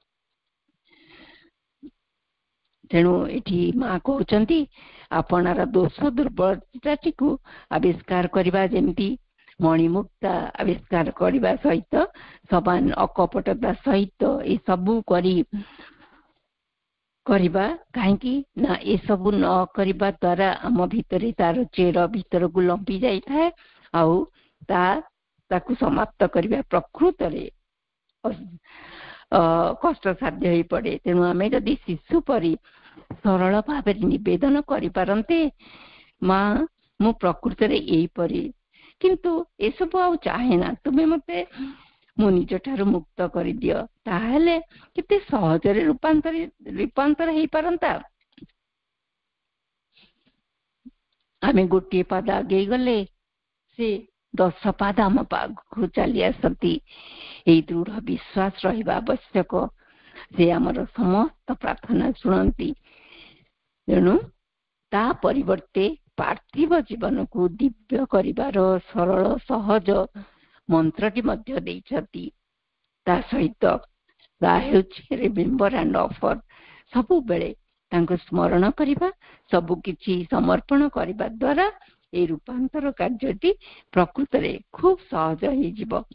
तेणु एठी माँ कहउचंती आपनार दोष दुर्बलताटी को आविष्कार करबा जेमती मणिमुक्ता आविष्कार करबा सहित समान अकपटता सहित ए सबु करी करबा काहेकि ना ए सबु न करबा द्वारा आम भितरे तार चेर भितर को लंबी जाई थाए आउ ताकू समाप्त करबा प्रकृत रे कष्ट साध्य ही पड़े। तेणु आमे जदि शिशु परी सरल भाव निवेदन करि पारंते माँ मु प्रकृत रे एई परी किंतु ए सब आ चाहे ना तुमे मते मु निज ठारू मुक्त कर दियो ताहले केते सहजरे रूपांतर हेई पारंता। आमे गोटे पाद आगे गले से 10 पाद आम पाखु चली आसती। एई दृढ़ विश्वास रहिबा आवश्यक। से आमर समस्त प्रार्थना शुणती। तेणु ता परिवर्ते पार्थिव जीवन को दिव्य करिवार सरल सहज मंत्रटी मध्य देइछती। ता सहित रिमेम्बर एंड ऑफर सबु बेले तांको स्मरण करिबा सबु किछि समर्पण करिबा द्वारा ए रूपांतर कार्यटी प्रकृत रे खूब सहज हो जिवो।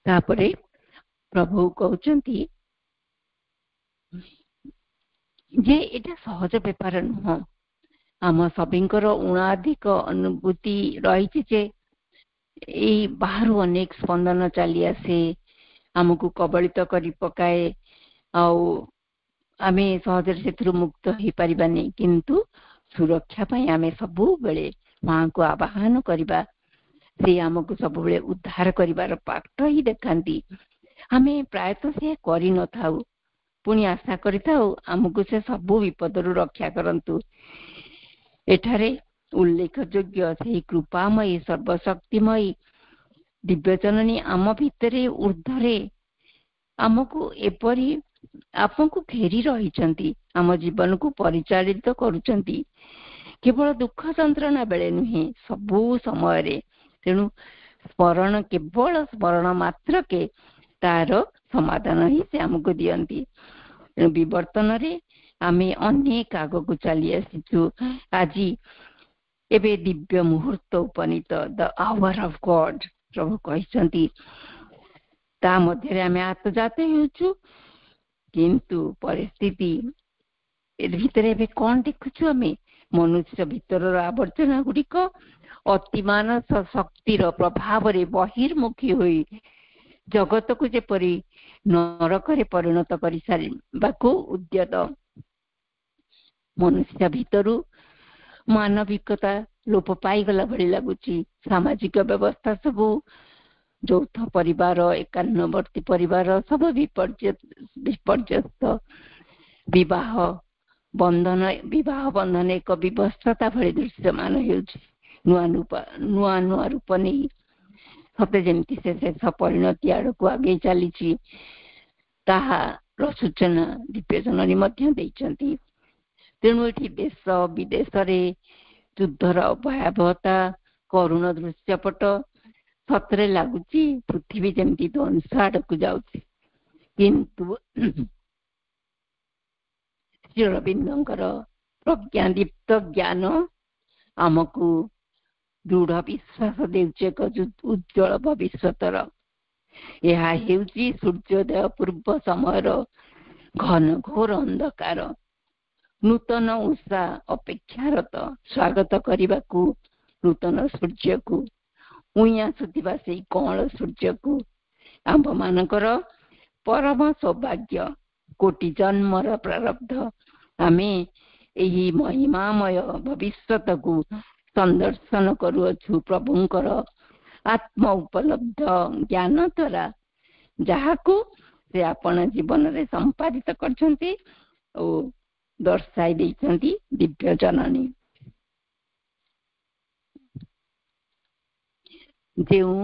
तापरे प्रभु कहउचंती जे एटा सहज बेपार नुह। आम सबिंकर उणाधिक अनुभूति रही जे ए बाहर अनेक स्पंदन चली आसे आमको कबलित करी पकाए आमे सहज से मुक्त हो पारिबानी। किंतु सुरक्षा पाई आमे सबु बेले माँ को आवाहन करिबा। से आमको सब बेले उद्धार करिबार पाठ ही देखांती। आमे प्रायतः से करि न थाउ पुणी आशा करिथाउ आमको से सबु विपदरु रक्षा करंतु। एठारे उल्लेख योग्य से कृपामयी सर्वशक्तिमयी दिव्यजननी आम भितरे ऊर्ध्वरे आमको एपरी आपको घेरी रही आम जीवन को परिचालित करुचंती। केवल दुख जंत्रणा बेले नुहे सबु समय रे। तेणु स्मरण केवल स्मरण मात्र के तार समाधान ही से आमको दियंती। विवर्तन रे ଆମେ ଅନେକ ଆଗକୁ ଚାଲି ଆସିଛୁ। ଆଜି ଏବେ ଦିବ୍ୟ ମୁହୂର୍ତ୍ତ ଉପନୀତ, ଦ ଆୱାର ଅଫ ଗଡ୍ ପ୍ରଭୁ କହିଛନ୍ତି। ତା ମଧ୍ୟରେ ଆମେ ଆତ୍ମଜାତ ହେଉଛୁ, କିନ୍ତୁ ପରିସ୍ଥିତି ଭିତରେ ଏବେ କଣ ଦେଖୁଛୁ? ଆମେ ମନୁଷ୍ୟ ଭିତରର ଆବର୍ଜନା ଗୁଡିକ ଅତିମାନସ ଶକ୍ତିର ପ୍ରଭାବରେ ବହିର୍ମୁଖୀ ହୋଇ ଜଗତକୁ ଯେପରି ନରକରେ ପରିଣତ କରିସାରିବାକୁ ଉଦ୍ୟତ। ମନୁଷ୍ୟ ଭିତରୁ ମାନବିକତା ଲୋପ ପାଇଗଲା ଭଳି ଲାଗୁଛି। ସାମାଜିକ ବ୍ୟବସ୍ଥା ସବୁ, ଯୌଥ ପରିବାର, ଏକାନ୍ନବର୍ତ୍ତୀ ପରିବାର ସବୁ ବିପର୍ଯ୍ୟସ୍ତ। ବିବାହ ବନ୍ଧନ ଏକ ବିଭତ୍ସତା ଭଳି ଦୃଶ୍ୟମାନ ହେଉଛି। ନୂଆ ନୂଆ ରୂପ ନେଇ ସତେ ଯେମିତି ସେ ଶେଷ ପରିଣତି ଆଡକୁ ଆଗେଇ ଚାଲିଛି, ତାହାର ସୂଚନା ଦିବ୍ୟଜନନୀ ମଧ୍ୟ ଦେଇଛନ୍ତି। ତେଣୁ ଏଠି ଦେଶ ବିଦେଶରେ ଯୁଦ୍ଧର ଭୟାବହତା, କରୁଣ ଦୃଶ୍ୟପଟ, ସତରେ ଲାଗୁଛି ପୃଥିବୀ ଯେମିତି ଧ୍ୱଂସ ଆଡକୁ ଯାଉଛି। କିନ୍ତୁ ଶ୍ରୀ ଅରବିନ୍ଦଙ୍କର ପ୍ରଜ୍ଞାଦୀପ୍ତ ଜ୍ଞାନ ଆମକୁ ଦୃଢ ବିଶ୍ୱାସ ଦେଉଛି ଏକ ଉଜ୍ଜଳ ଭବିଷ୍ୟତର। ଏହା ହେଉଛି ସୂର୍ଯ୍ୟୋଦୟ ପୂର୍ବ ସମୟର ଘନ ଘୋର ଅନ୍ଧକାର। ନୂତନ ଉଷା ଅପେକ୍ଷାରତ, ସ୍ୱାଗତ କରିବାକୁ ନୂତନ ସୂର୍ଯ୍ୟକୁ, ଉଇଁ ଆସୁଥିବା ସେଇ କଅଁଳ ସୂର୍ଯ୍ୟକୁ। ଆମ୍ଭମାନଙ୍କର ପରମ ସୌଭାଗ୍ୟ, କୋଟି ଜନ୍ମର ପ୍ରାରବ୍ଧ। ଆମେ ଏହି ମହିମାମୟ ଭବିଷ୍ୟତକୁ ସନ୍ଦର୍ଶନ କରୁଅଛୁ ପ୍ରଭୁଙ୍କର ଆତ୍ମ ଉପଲବ୍ଧ ଜ୍ଞାନ ଦ୍ୱାରା, ଯାହାକୁ ସେ ଆପଣା ଜୀବନରେ ସମ୍ପାଦିତ କରିଛନ୍ତି ଓ ଦର୍ଶାଇ ଦେଇଛନ୍ତି ଦିବ୍ୟ ଜନନୀ। ଯେଉଁ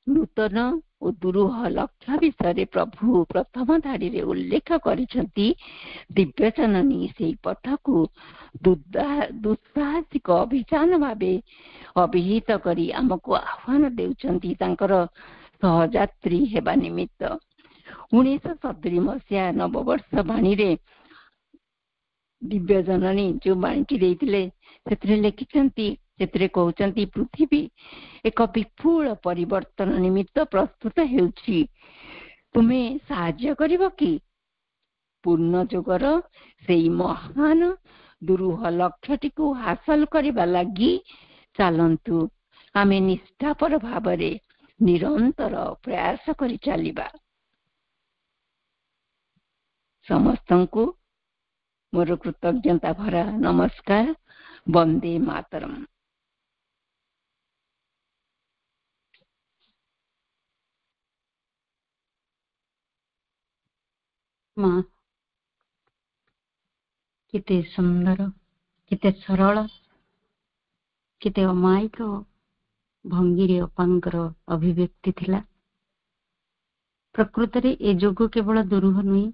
ନୂତନ ଓ ଦୁରୂହ ଲକ୍ଷ୍ୟ ବିଷୟରେ ପ୍ରଭୁ ପ୍ରଥମ ଧାଡ଼ିରେ ଉଲ୍ଲେଖ କରିଛନ୍ତି, ଦିବ୍ୟ ଜନନୀ ସେହି ପଥକୁ ଦୁଃସାହସିକ ଅଭିଯାନ ଭାବେ ଅଭିହିତ କରି ଆମକୁ ଆହ୍ୱାନ ଦେଉଛନ୍ତି ତାଙ୍କର ସହଯାତ୍ରୀ ହେବା ନିମିତ୍ତ। 1970 ମସିହା ନବବର୍ଷ ବାଣୀରେ ଦିବ୍ୟ ଜନନୀ ଯୋଉ ବାଣୀଟି ଦେଇଥିଲେ, ସେଥିରେ କହୁଛନ୍ତି, ପୃଥିବୀ ଏକ ବିପୁଳ ପରିବର୍ତ୍ତନ ନିମିତ୍ତ ପ୍ରସ୍ତୁତ ହେଉଛି। ତୁମେ ସାହାଯ୍ୟ କରିବ କି? ପୂର୍ଣ୍ଣ ଯୁଗର ସେଇ ମହାନ ଦୁରୂହ ଲକ୍ଷ୍ୟଟିକୁ ହାସଲ କରିବା ଲାଗି ଚାଲନ୍ତୁ ଆମେ ନିଷ୍ଠାପର ଭାବରେ ନିରନ୍ତର ପ୍ରୟାସ କରି ଚାଲିବା। ସମସ୍ତଙ୍କୁ ମୋର କୃତଜ୍ଞତା ଭରା ନମସ୍କାର। ବନ୍ଦେ ମାତରମ୍। ମା କେତେ ସୁନ୍ଦର, କେତେ ସରଳ, କେତେ ଅମାୟିକ ଭଙ୍ଗୀରେ ଅପାଙ୍କର ଅଭିବ୍ୟକ୍ତି ଥିଲା। ପ୍ରକୃତରେ ଏ ଯୋଗ କେବଳ ଦୁରୂହ ନୁହେଁ,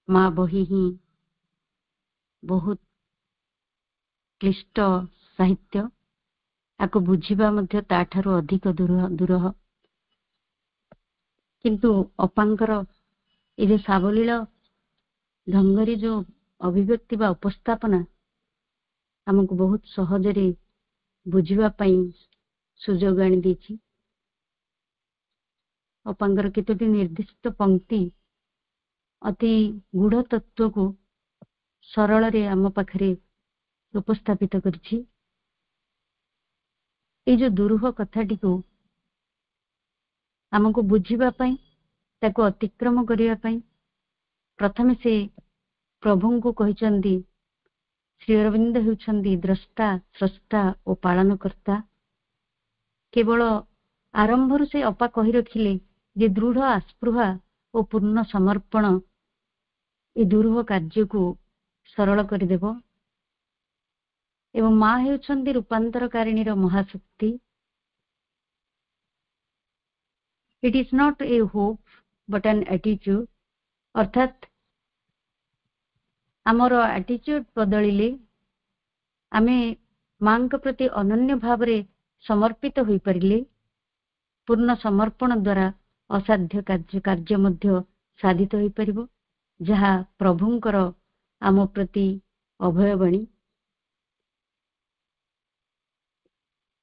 ମା ବହି ହିଁ ବହୁତ କ୍ଲିଷ୍ଟ ସାହିତ୍ୟ। ଆକୁ ବୁଝିବା ମଧ୍ୟ ତାଠାରୁ ଅଧିକ ଦୂରହ। କିନ୍ତୁ ଅପାଙ୍କର ଏ ଯୋଉ ସାବଲୀଳ ଢଙ୍ଗରେ ଯୋଉ ଅଭିବ୍ୟକ୍ତି ବା ଉପସ୍ଥାପନା ଆମକୁ ବହୁତ ସହଜରେ ବୁଝିବା ପାଇଁ ସୁଯୋଗ ଆଣିଦେଇଛି। ଅପାଙ୍କର କେତୋଟି ନିର୍ଦ୍ଦିଷ୍ଟ ପଙ୍କ୍ତି ଅତି ଗୂଢ ତତ୍ଵକୁ ସରଳରେ ଆମ ପାଖରେ ଉପସ୍ଥାପିତ କରିଛି। ଏଇ ଯୋଉ ଦୁରୂହ କଥାଟିକୁ ଆମକୁ ବୁଝିବା ପାଇଁ, ତାକୁ ଅତିକ୍ରମ କରିବା ପାଇଁ ପ୍ରଥମେ ସେ ପ୍ରଭୁଙ୍କୁ କହିଛନ୍ତି, ଶ୍ରୀ ଅରବିନ୍ଦ ହେଉଛନ୍ତି ଦ୍ରଷ୍ଟା, ସ୍ରଷ୍ଟା ଓ ପାଳନକର୍ତ୍ତା। କେବଳ ଆରମ୍ଭରୁ ସେ ଅପା କହି ରଖିଲେ ଯେ ଦୃଢ ଆସ୍ପୃହା ଓ ପୂର୍ଣ୍ଣ ସମର୍ପଣ ଏ ଦୁରୂହ କାର୍ଯ୍ୟକୁ ସରଳ କରିଦେବ। ଏବଂ ମା ହେଉଛନ୍ତି ରୂପାନ୍ତରକାରିଣୀର ମହାଶକ୍ତି। It is not a hope but an ଆଟିଚ୍ୟୁଡ୍। ଅର୍ଥାତ୍ ଆମର ଆଟିଚ୍ୟୁଡ୍ ବଦଳିଲେ, ଆମେ ମାଙ୍କ ପ୍ରତି ଅନନ୍ୟ ଭାବରେ ସମର୍ପିତ ହୋଇପାରିଲେ, ପୂର୍ଣ୍ଣ ସମର୍ପଣ ଦ୍ୱାରା ଅସାଧ୍ୟ କାର୍ଯ୍ୟ ମଧ୍ୟ ସାଧିତ ହୋଇପାରିବ। ଯାହା ପ୍ରଭୁଙ୍କର ଆମ ପ୍ରତି ଅଭୟବାଣୀ।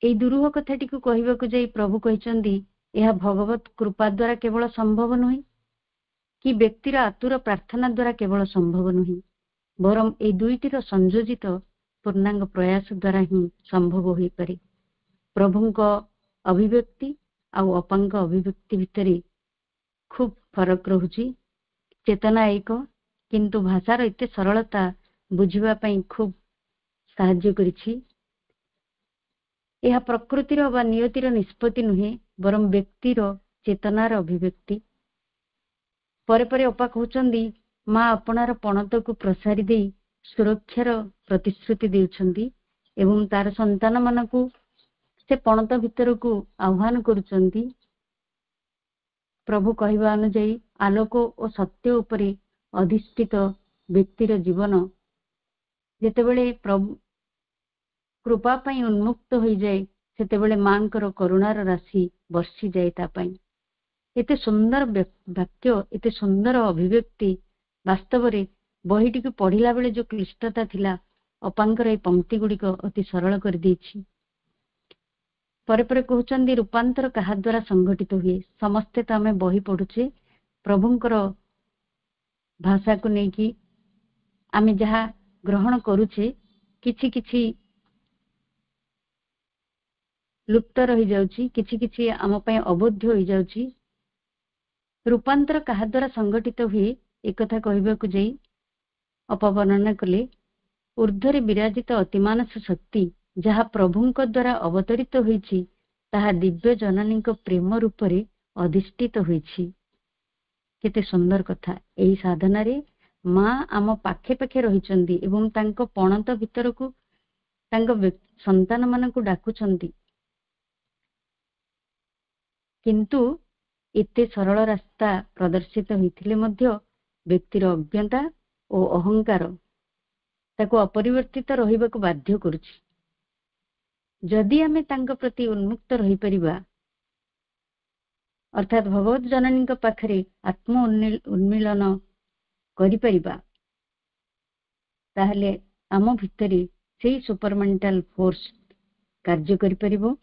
ଏହି ଦୁରୂହ କଥାଟିକୁ କହିବାକୁ ଯାଇ ପ୍ରଭୁ କହିଛନ୍ତି, ଏହା ଭଗବତ କୃପା ଦ୍ୱାରା କେବଳ ସମ୍ଭବ ନୁହେଁ, କି ବ୍ୟକ୍ତିର ଆତୁର ପ୍ରାର୍ଥନା ଦ୍ୱାରା କେବଳ ସମ୍ଭବ ନୁହେଁ, ବରଂ ଏହି ଦୁଇଟିର ସଂଯୋଜିତ ପୂର୍ଣ୍ଣାଙ୍ଗ ପ୍ରୟାସ ଦ୍ୱାରା ହିଁ ସମ୍ଭବ ହୋଇପାରେ। ପ୍ରଭୁଙ୍କ ଅଭିବ୍ୟକ୍ତି ଆଉ ଅପାଙ୍କ ଅଭିବ୍ୟକ୍ତି ଭିତରେ ଖୁବ ଫରକ ରହୁଛି। ଚେତନା ଏକ, କିନ୍ତୁ ଭାଷାର ଏତେ ସରଳତା ବୁଝିବା ପାଇଁ ଖୁବ ସାହାଯ୍ୟ କରିଛି। ଏହା ପ୍ରକୃତିର ବା ନିୟତିର ନିଷ୍ପତ୍ତି ନୁହେଁ, ବରଂ ବ୍ୟକ୍ତିର ଚେତନାର ଅଭିବ୍ୟକ୍ତି। ପରେ ପରେ ଅପା କହୁଛନ୍ତି, ମା ଆପଣାର ପଣତକୁ ପ୍ରସାରି ଦେଇ ସୁରକ୍ଷାର ପ୍ରତିଶ୍ରୁତି ଦେଉଛନ୍ତି ଏବଂ ତାର ସନ୍ତାନମାନଙ୍କୁ ସେ ପଣତ ଭିତରକୁ ଆହ୍ୱାନ କରୁଛନ୍ତି। ପ୍ରଭୁ କହିବା ଅନୁଯାୟୀ ଆଲୋକ ଓ ସତ୍ୟ ଉପରେ ଅଧିଷ୍ଠିତ ବ୍ୟକ୍ତିର ଜୀବନ ଯେତେବେଳେ ପ୍ରଭୁ କୃପା ପାଇଁ ଉନ୍ମୁକ୍ତ ହୋଇଯାଏ, ସେତେବେଳେ ମାଙ୍କର କରୁଣାର ରାଶି ବର୍ଷିଯାଏ ତା ପାଇଁ। ଏତେ ସୁନ୍ଦର ବାକ୍ୟ, ଏତେ ସୁନ୍ଦର ଅଭିବ୍ୟକ୍ତି, ବାସ୍ତବରେ ବହିଟିକୁ ପଢିଲା ବେଳେ ଯୋଉ କ୍ଲିଷ୍ଟତା ଥିଲା, ଅପାଙ୍କର ଏହି ପଙ୍କ୍ତି ଗୁଡିକ ଅତି ସରଳ କରିଦେଇଛି। ପରେ ପରେ କହୁଛନ୍ତି, ରୂପାନ୍ତର କାହା ଦ୍ୱାରା ସଂଘଟିତ ହୁଏ? ସମସ୍ତେ ତ ଆମେ ବହି ପଢୁଛେ, ପ୍ରଭୁଙ୍କର ଭାଷାକୁ ନେଇକି ଆମେ ଯାହା ଗ୍ରହଣ କରୁଛେ, କିଛି କିଛି ଲୁପ୍ତ ରହିଯାଉଛି, କିଛି କିଛି ଆମ ପାଇଁ ଅବୋଧ୍ୟ ହୋଇଯାଉଛି। ରୂପାନ୍ତର କାହା ଦ୍ୱାରା ସଂଘଟିତ ହୁଏ, ଏକଥା କହିବାକୁ ଯାଇ ଅପବର୍ଣ୍ଣନା କଲେ, ଊର୍ଦ୍ଧ୍ୱରେ ବିରାଜିତ ଅତିମାନସ ଶକ୍ତି ଯାହା ପ୍ରଭୁଙ୍କ ଦ୍ୱାରା ଅବତରିତ ହୋଇଛି, ତାହା ଦିବ୍ୟ ଜନନୀଙ୍କ ପ୍ରେମ ରୂପରେ ଅଧିଷ୍ଠିତ ହୋଇଛି। କେତେ ସୁନ୍ଦର କଥା! ଏହି ସାଧନାରେ ମା ଆମ ପାଖେ ପାଖେ ରହିଛନ୍ତି ଏବଂ ତାଙ୍କ ପଣତ ଭିତରକୁ ତାଙ୍କ ସନ୍ତାନ ମାନଙ୍କୁ ଡାକୁଛନ୍ତି। କିନ୍ତୁ ଏତେ ସରଳ ରାସ୍ତା ପ୍ରଦର୍ଶିତ ହୋଇଥିଲେ ମଧ୍ୟ ବ୍ୟକ୍ତିର ଅଜ୍ଞତା ଓ ଅହଙ୍କାର ତାକୁ ଅପରିବର୍ତ୍ତିତ ରହିବାକୁ ବାଧ୍ୟ କରୁଛି। ଯଦି ଆମେ ତାଙ୍କ ପ୍ରତି ଉନ୍ମୁକ୍ତ ରହିପାରିବା, ଅର୍ଥାତ୍ ଭଗବତ ଜନନୀଙ୍କ ପାଖରେ ଆତ୍ମ ଉନ୍ମିଳନ କରିପାରିବା, ତାହେଲେ ଆମ ଭିତରେ ସେଇ ସୁପରମେଣ୍ଟାଲ ଫୋର୍ସ କାର୍ଯ୍ୟ କରିପାରିବ।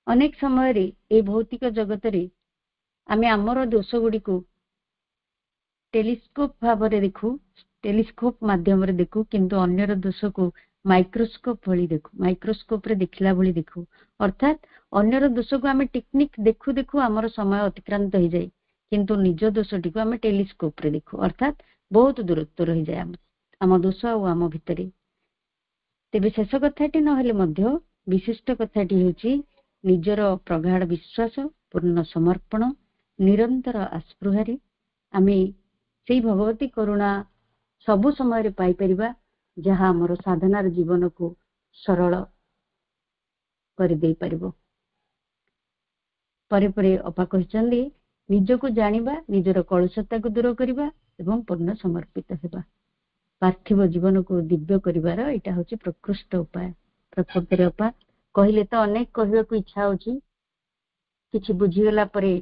ଅନେକ ସମୟରେ এই ଭୌତିକ ଜଗତରେ ଆମେ ଆମର ଦୋଷ ଗୁଡ଼ିକୁ ଟେଲିସ୍କୋପ ଭାବରେ ଦେଖୁ, ଟେଲିସ୍କୋପ ମାଧ୍ୟମରେ ଦେଖୁ, କିନ୍ତୁ ଅନ୍ୟର ଦୋଷକୁ ମାଇକ୍ରୋସ୍କୋପ ଭଳି ଦେଖୁ, ମାଇକ୍ରୋସ୍କୋପରେ ଦେଖିଲା ଭଳି ଦେଖୁ। ଅର୍ଥାତ୍ ଅନ୍ୟର ଦୋଷକୁ ଆମେ ଟିକନିକ ଦେଖୁ ଦେଖୁ ଆମର ସମୟ ଅତିକ୍ରାନ୍ତ ହେଇଯାଏ, କିନ୍ତୁ ନିଜ ଦୋଷଟିକୁ ଆମେ ଟେଲିସ୍କୋପରେ ଦେଖୁ, ଅର୍ଥାତ୍ ବହୁତ ଦୂରତ୍ୱ ରହିଯାଏ ଆମ ଦୋଷ ଆଉ ଆମ ଭିତରେ। ତେବେ ଶେଷ କଥାଟି ନହେଲେ ମଧ୍ୟ ବିଶିଷ୍ଟ କଥାଟି ହେଉଛି ନିଜର ପ୍ରଗାଢ଼ ବିଶ୍ୱାସ, ପୂର୍ଣ୍ଣ ସମର୍ପଣ, ନିରନ୍ତର ଆସ୍ପୃହାରେ ଆମେ ସେଇ ଭଗବତୀ କରୁଣା ସବୁ ସମୟରେ ପାଇପାରିବା, ଯାହା ଆମର ସାଧନାର ଜୀବନକୁ ସରଳ କରିଦେଇପାରିବ। ପରେ ପରେ ଅପା କହିଛନ୍ତି, ନିଜକୁ ଜାଣିବା, ନିଜର କଳୁଷତାକୁ ଦୂର କରିବା ଏବଂ ପୂର୍ଣ୍ଣ ସମର୍ପିତ ହେବା। ପାର୍ଥିବ ଜୀବନକୁ ଦିବ୍ୟ କରିବାର ଏଇଟା ହେଉଛି ପ୍ରକୃଷ୍ଟ ଉପାୟ। ପ୍ରକୃତରେ ଅପା କହିଲେ ତ ଅନେକ କହିବାକୁ ଇଚ୍ଛା ହଉଛି, କିଛି ବୁଝିଗଲା ପରେ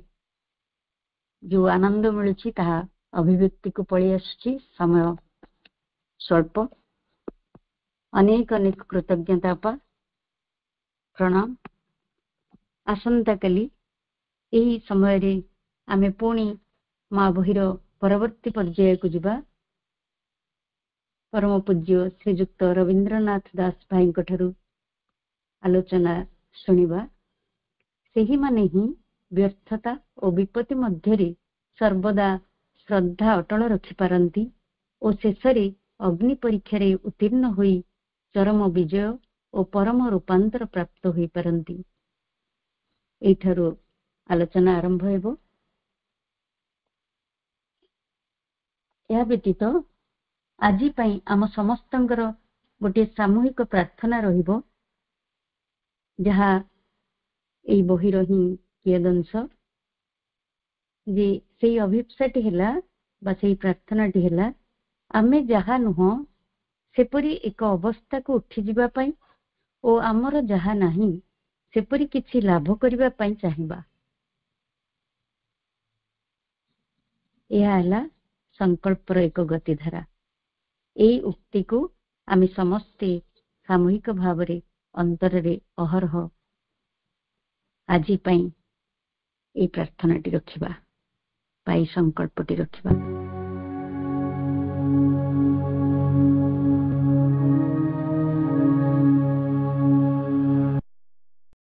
ଯୋଉ ଆନନ୍ଦ ମିଳୁଛି ତାହା ଅଭିବ୍ୟକ୍ତିକୁ ପଳେଇ ଆସୁଛି। ସମୟ ସ୍ୱଳ୍ପ। ଅନେକ ଅନେକ କୃତଜ୍ଞତା ଅପା, ପ୍ରଣାମ। ଆସନ୍ତାକାଲି ଏହି ସମୟରେ ଆମେ ପୁଣି ମା ବହିର ପରବର୍ତ୍ତୀ ପର୍ଯ୍ୟାୟକୁ ଯିବା। ପରମ ପୂଜ୍ୟ ଶ୍ରୀଯୁକ୍ତ ରବୀନ୍ଦ୍ରନାଥ ଦାସ ଭାଇଙ୍କ ଠାରୁ ଆଲୋଚନା ଶୁଣିବା। ସେହିମାନେ ହିଁ ବ୍ୟର୍ଥତା ଓ ବିପତ୍ତି ମଧ୍ୟରେ ସର୍ବଦା ଶ୍ରଦ୍ଧା ଅଟଳ ରଖିପାରନ୍ତି ଓ ଶେଷରେ ଅଗ୍ନି ପରୀକ୍ଷାରେ ଉତ୍ତୀର୍ଣ୍ଣ ହୋଇ ଚରମ ବିଜୟ ଓ ପରମ ରୂପାନ୍ତର ପ୍ରାପ୍ତ ହୋଇପାରନ୍ତି। ଏଇଠାରୁ ଆଲୋଚନା ଆରମ୍ଭ ହେବ। ଏହା ବ୍ୟତୀତ ଆଜି ପାଇଁ ଆମ ସମସ୍ତଙ୍କର ଗୋଟିଏ ସାମୂହିକ ପ୍ରାର୍ଥନା ରହିବ, ଯାହା ଏଇ ବହିର ହିଁ କିୟଦଂଶ। ଯେ ସେଇ ଅଭିପ୍ସାଟି ହେଲା ବା ସେଇ ପ୍ରାର୍ଥନାଟି ହେଲା, ଆମେ ଯାହା ନୁହଁ ସେପରି ଏକ ଅବସ୍ଥାକୁ ଉଠିଯିବା ପାଇଁ ଓ ଆମର ଯାହା ନାହିଁ ସେପରି କିଛି ଲାଭ କରିବା ପାଇଁ ଚାହିଁବା। ଏହା ହେଲା ସଂକଳ୍ପର ଏକ ଗତିଧାରା। ଏହି ଉକ୍ତିକୁ ଆମେ ସମସ୍ତେ ସାମୂହିକ ଭାବରେ ଅନ୍ତରରେ ଅହରହ ଆଜି ପାଇଁ ଏହି ପ୍ରାର୍ଥନାଟି ରଖିବା, ପାଇଁ ସଂକଳ୍ପଟି ରଖିବା।